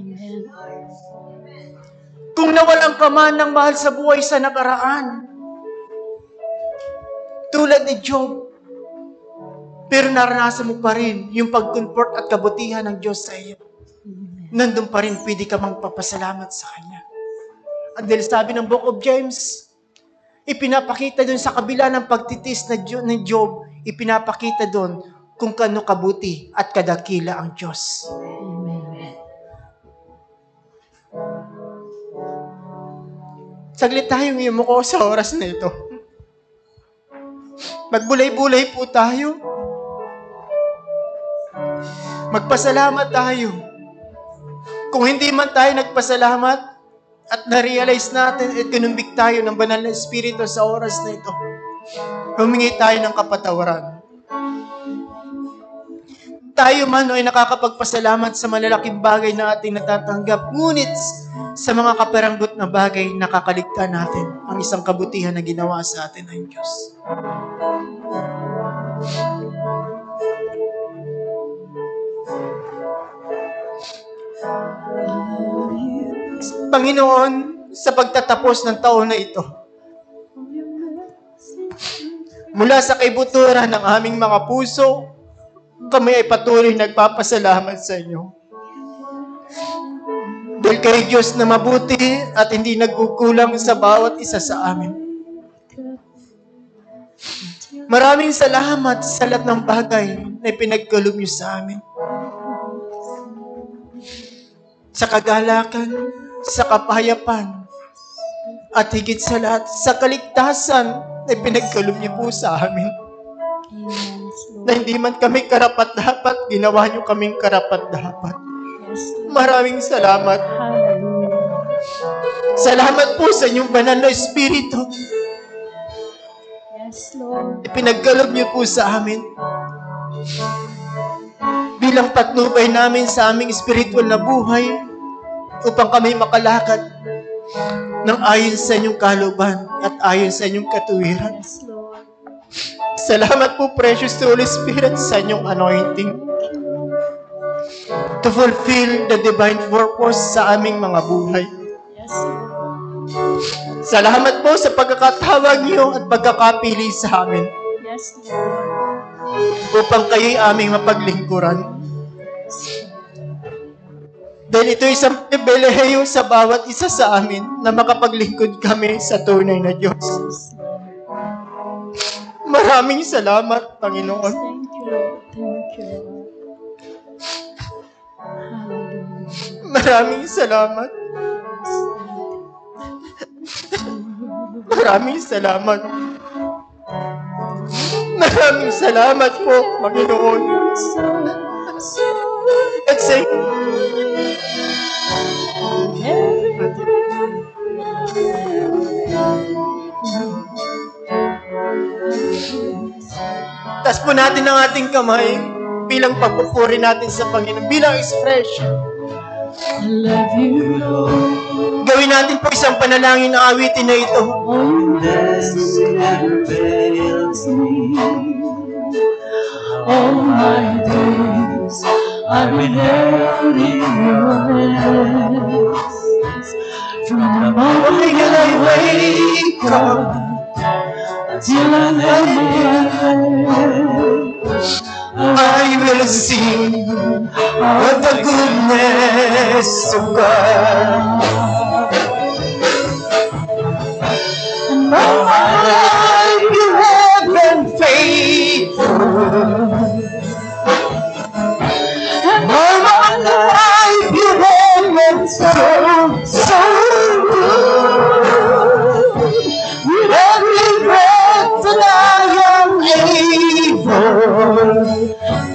Kung nawalan ka man ng mahal sa buhay sa nakaraan, tulad ni Job, pero naranasan mo pa rin yung pag-comfort at kabutihan ng Diyos sa iyo. Nandun pa rin pwede ka magpapasalamat sa Kanya. At dahil sabi ng Book of James, ipinapakita dun sa kabila ng pagtitis ni Job, ipinapakita doon kung kano kabuti at kadakila ang Diyos. Saglit tayong imuko sa oras na ito. Magbulay-bulay po tayo. Magpasalamat tayo. Kung hindi man tayo nagpasalamat at na-realize natin at kinumbik tayo ng banal na Espiritu sa oras na ito, humingi tayo ng kapatawaran. Tayo man ay nakakapagpasalamat sa malalaking bagay na ating natatanggap, ngunit sa mga kaperanggot na bagay, nakakaligtaan natin ang isang kabutihan na ginawa sa atin ng Diyos. Panginoon, sa pagtatapos ng taon na ito, mula sa kaibuturan ng aming mga puso, kami ay patuloy nagpapasalamat sa inyo. Dahil kayo Diyos na mabuti at hindi nagkukulang sa bawat isa sa amin. Maraming salamat sa lahat ng bagay na pinagkaloob niyo sa amin. Sa kagalakan, sa kapayapan, at higit sa lahat, sa kaligtasan na pinagkaloob niyo po sa amin. Na hindi man kami karapat-dapat, ginawa niyo kaming karapat-dapat. Maraming salamat. Salamat po sa inyong banal na Espiritu. Ipinagkaloob niyo po sa amin. Bilang patnubay namin sa aming spiritual na buhay upang kami makalakad ng ayon sa inyong kalooban at ayon sa inyong katuwiran. Salamat po, precious Holy Spirit, sa inyong anointing to fulfill the divine purpose sa aming mga buhay. Salamat po sa pagkakatawag niyo at pagkakapili sa amin upang kayo'y aming mapaglingkuran. Dahil ito isang pribilehiyo sa bawat isa sa amin na makapaglingkod kami sa tunay na Diyos. Maraming salamat, Panginoon. Maraming salamat. Maraming salamat. Maraming salamat po, Panginoon. Let's say, taas po natin ang ating kamay bilang pagpupuri natin sa Panginoon, bilang expression. I love you, Lord. Gawin natin po isang panalangin na awitin na ito. Oh, yes, it never fails me. All my days I've been held in your hands. From the moment that I wake up till I lay my head, I will sing of the goodness of God. and all my life you have been faithful. And all my life you have been so good. With every breath that I am able,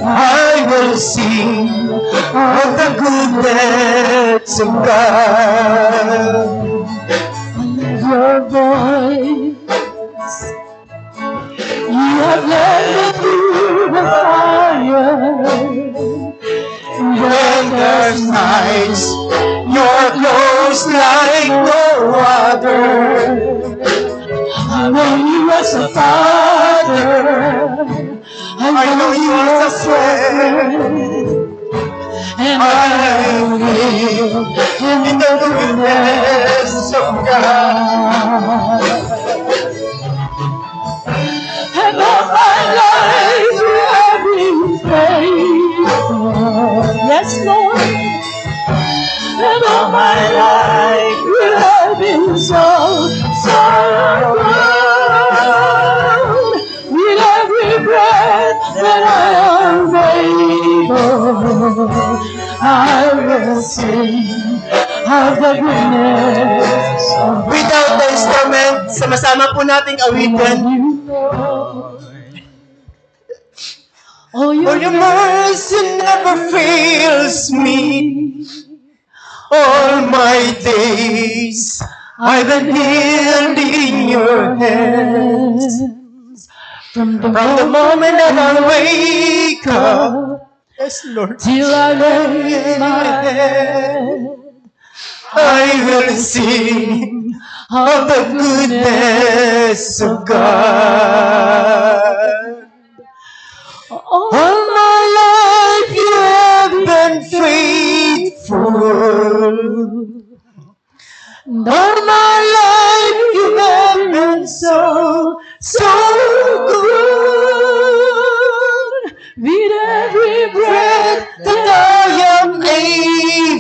I will sing of the goodness of God. your voice, you have led me through the fire. When there's nights, you're close like no other. I know you as a father, I know you as a friend, and I live in the goodness of God. And all my life you have been faithful. Yes, Lord. And all my life you have been so good. With every breath that I am able, I will sing of the goodness of Without the instrument, sama-sama po nating awitin. you, Lord. Oh, For your mercy never fails me. All my days I've been held in your hands. From the moment that I wake up, yes, Lord, till I lay my head, I will sing of the goodness of God. All my life you have been faithful. All my life you have been so good. with every breath That I am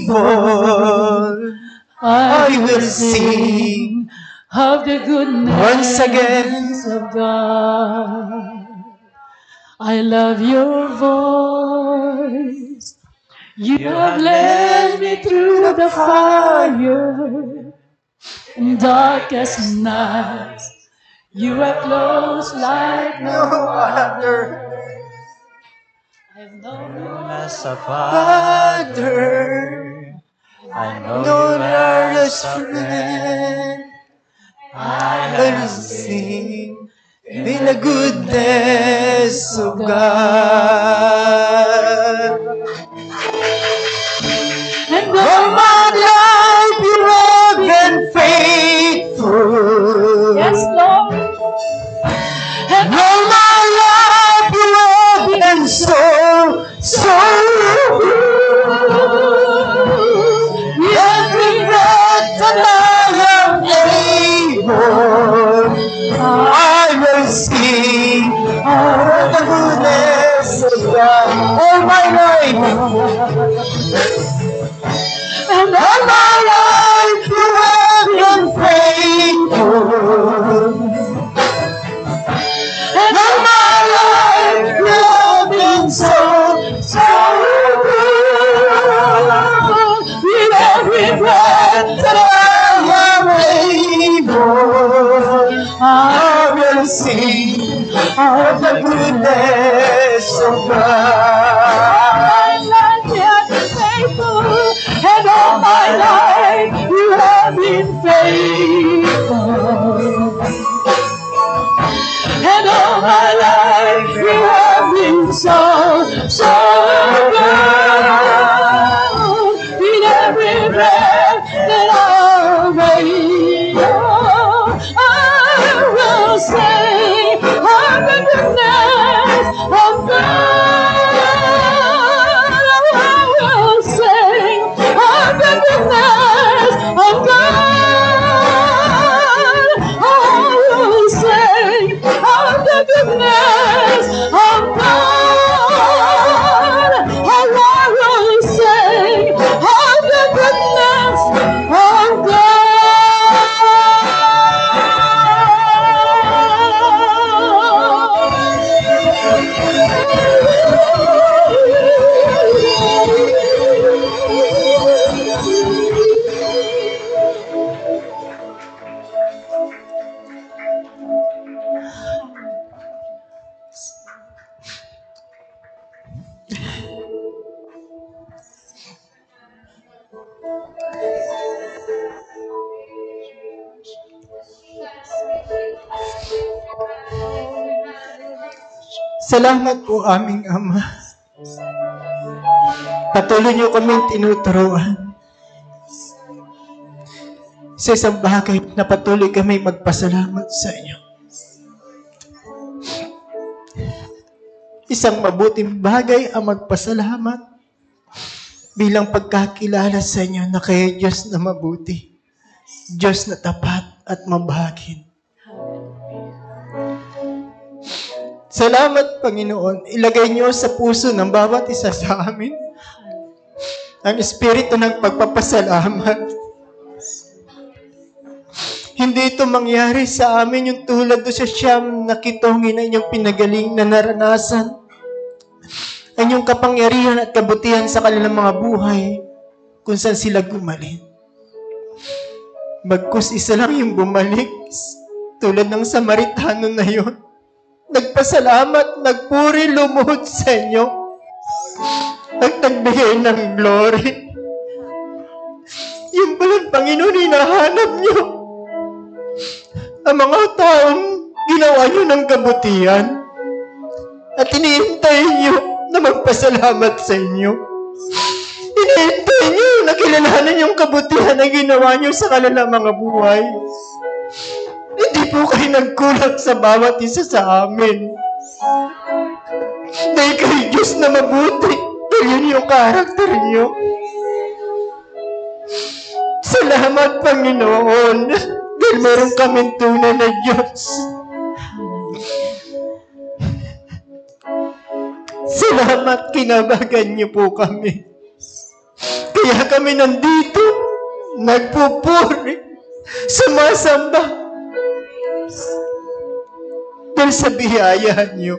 able, I will sing of the goodness once again. of God. I love your voice. You have led me through the fire and darkest nights. You are close like no other. I've known you As a Father, I know no you nearest as a friend, I I will sing in the goodness of God. and All my life you have been faithful. yes, Lord. And all my life you have been so good. With every breath that I am able, I will sing of the goodness of God. All my life, and all my life you have been faithful. And all my life you have been so good. With every breath that I am able, sing of the goodness of God. You have been faithful, and all my life you have been faithful. And all my life you have been so good. In every breath that I'll make, I will sing of the goodness of God. I will sing of the goodness of God. I will sing of the goodness of God. And I will sing of the goodness of Salamat po aming Ama. Patuloy niyo kaming tinuturuan sa isang bagay na patuloy kami magpasalamat sa inyo. Isang mabuting bagay ang magpasalamat bilang pagkakilala sa inyo na kayo Diyos na mabuti, Diyos na tapat at mabahagin. Salamat, Panginoon. Ilagay niyo sa puso ng bawat isa sa amin ang espiritu ng pagpapasalamat. Hindi ito mangyari sa amin yung tulad do sa Siyam na kitongin na inyong pinagaling na naranasan. Ang inyong kapangyarihan at kabutihan sa kanilang mga buhay kung saan sila gumaling. Bagkus isa lang yung bumalik tulad ng Samaritano na yun. Nagpasalamat, nagpuri, lumuhod sa inyo at nagbigay ng glory. Yung palang Panginoon, hinahanap niyo ang mga taong ginawa niyo ng kabutihan at hinihintay niyo na magpasalamat sa inyo. Hinihintay niyo na kilalanin yung kabutihan na ginawa niyo sa kanilang mga buhay. Hindi po kayo nagkulang sa bawat isa sa amin. Dahil kayo Diyos na mabuti. Dahil yun yung karakter niyo. Salamat, Panginoon. Dahil meron kaming tunay na Diyos. Salamat, kinabagan niyo po kami. Kaya kami nandito, nagpupuri, sumasamba. Dahil sa biyaya niyo.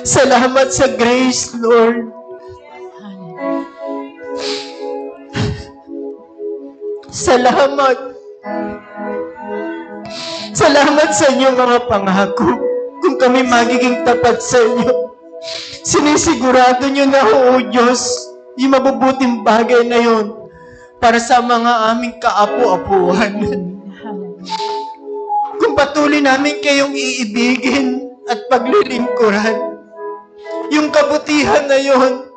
Salamat sa grace, Lord. Salamat. Salamat sa inyong mga pangako. Kung kami magiging tapat sa inyo, sinisigurado niyo na, O Diyos, yung mabubuting bagay na yun para sa mga aming kaapu-apuhan. Kung patuloy namin kayong iibigin at paglilingkuran, yung kabutihan na yun,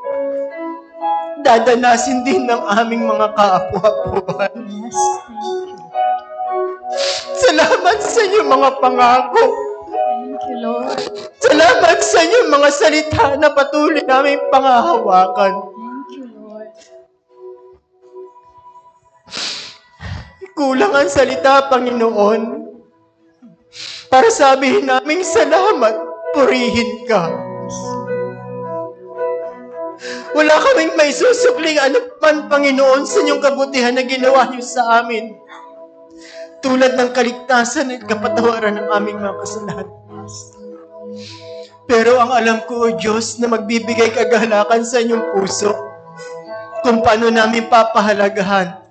dadanasin din ng aming mga kaapu-apuhan. Yes, thank you. Salamat sa inyong mga pangako. Thank you, Lord. Salamat sa inyong mga salita na patuloy namin pangahawakan. Thank you, Lord. Kulang ang salita, Panginoon, para sabihin namin salamat, purihin ka. Wala kaming may susukling ano man, Panginoon, sa inyong kabutihan na ginawa niyo sa amin. Tulad ng kaligtasan at kapatawaran ng aming mga kasalanan. Pero ang alam ko, O Diyos, na magbibigay kagalakan sa inyong puso kung paano namin papahalagahan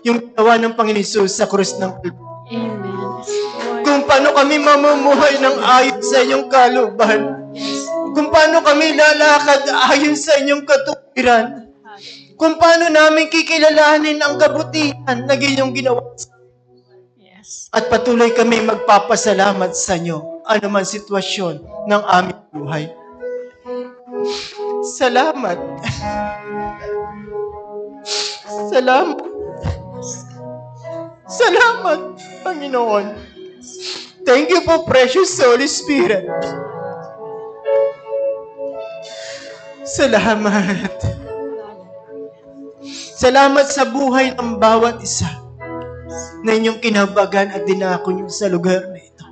yung ginawa ng Panginoon Jesus sa krus ng Kalbaryo. Amen. Lord. kung paano kami mamumuhay ng ayon sa inyong kalooban. Kung paano kami lalakad ayon sa inyong katuwiran. Kung paano namin kikilalanin ang kabutihan na inyong ginawa. Yes. At patuloy kami magpapasalamat sa inyo anuman sitwasyon ng aming buhay. Salamat. Salamat. Salamat, Panginoon. Thank you po, precious Holy Spirit. Salamat. Salamat sa buhay ng bawat isa na inyong kinabagan at dinako niyo sa lugar na ito.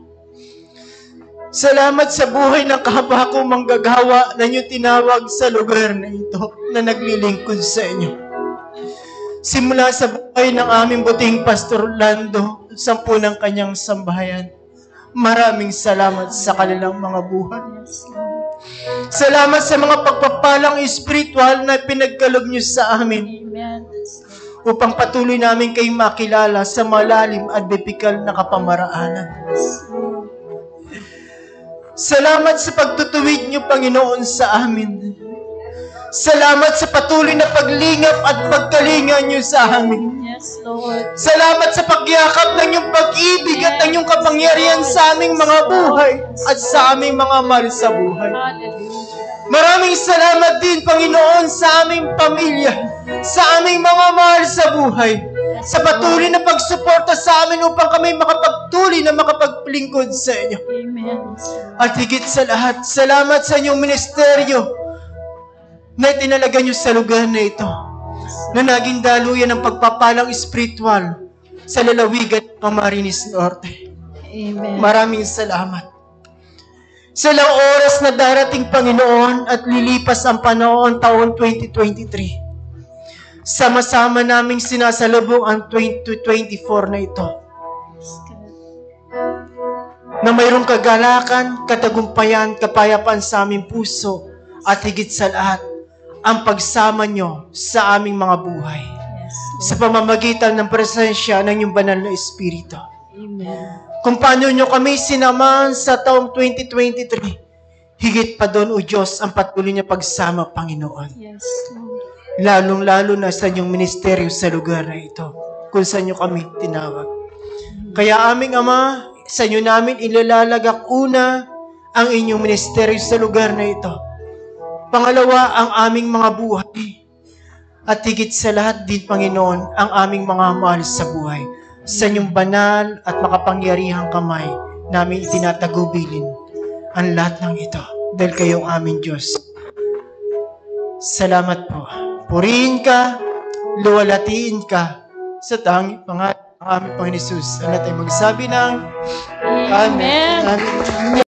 Salamat sa buhay ng kahaba-kong manggagawa na inyong tinawag sa lugar na ito na naglilingkod sa inyo. Simula sa buhay ng aming buting Pastor Orlando, 10 ng kanyang sambahayan, maraming salamat sa kanilang mga buhay. Salamat sa mga pagpapalang espiritual na pinagkaloob niyo sa amin. Amen. Upang patuloy namin kayo makilala sa malalim at bibikal na kapamaraanan. Salamat sa pagtutuwid niyo, Panginoon, sa amin. Salamat sa patuloy na paglingap at pagkalinga niyo sa amin. Yes, Lord. Salamat sa pagyakap ng iyong pag-ibig at ng iyong kapangyarihan sa aming mga buhay at sa aming mga mahal sa buhay. Hallelujah. Maraming salamat din, Panginoon, sa aming pamilya, sa aming mga mahal sa buhay, sa patuloy na pagsuporta sa amin upang kami makapagtuloy na makapaglingkod sa inyo. Amen. At higit sa lahat, salamat sa inyong ministeryo na itinalaga niyo sa lugar na ito, na naging daluyan ng pagpapalang espiritual sa lalawigan ng Camarines Norte. Amen. Maraming salamat. Sa ilang oras na darating, Panginoon, at lilipas ang panahon taon 2023, sama-sama naming sinasalubong ang 2024 na ito. Na mayroong kagalakan, katagumpayan, kapayapaan sa aming puso, at higit sa lahat, ang pagsama nyo sa aming mga buhay. Yes, Sa pamamagitan ng presensya ng iyong banal na Espiritu. Amen. Kung paano nyo kami sinamahan sa taong 2023, higit pa doon, O Diyos, ang patuloy niya pagsama, Panginoon. Yes, Lord. Lalong-lalo na sa inyong ministeryo sa lugar na ito, kung saan nyo kami tinawag. Kaya aming Ama, sa inyo namin ilalalagak una ang inyong ministeryo sa lugar na ito. Pangalawa, ang aming mga buhay. At higit sa lahat din, Panginoon, ang aming mga mahal sa buhay. Sa inyong banal at makapangyarihang kamay, namin itinatagubilin ang lahat ng ito. Dahil kayong aming Diyos. Salamat po. Purihin ka, luwalatiin ka sa tanging pangalan ng aming Panginoon Jesus. Ang natin magsabi ng Amen. Amen. Amen.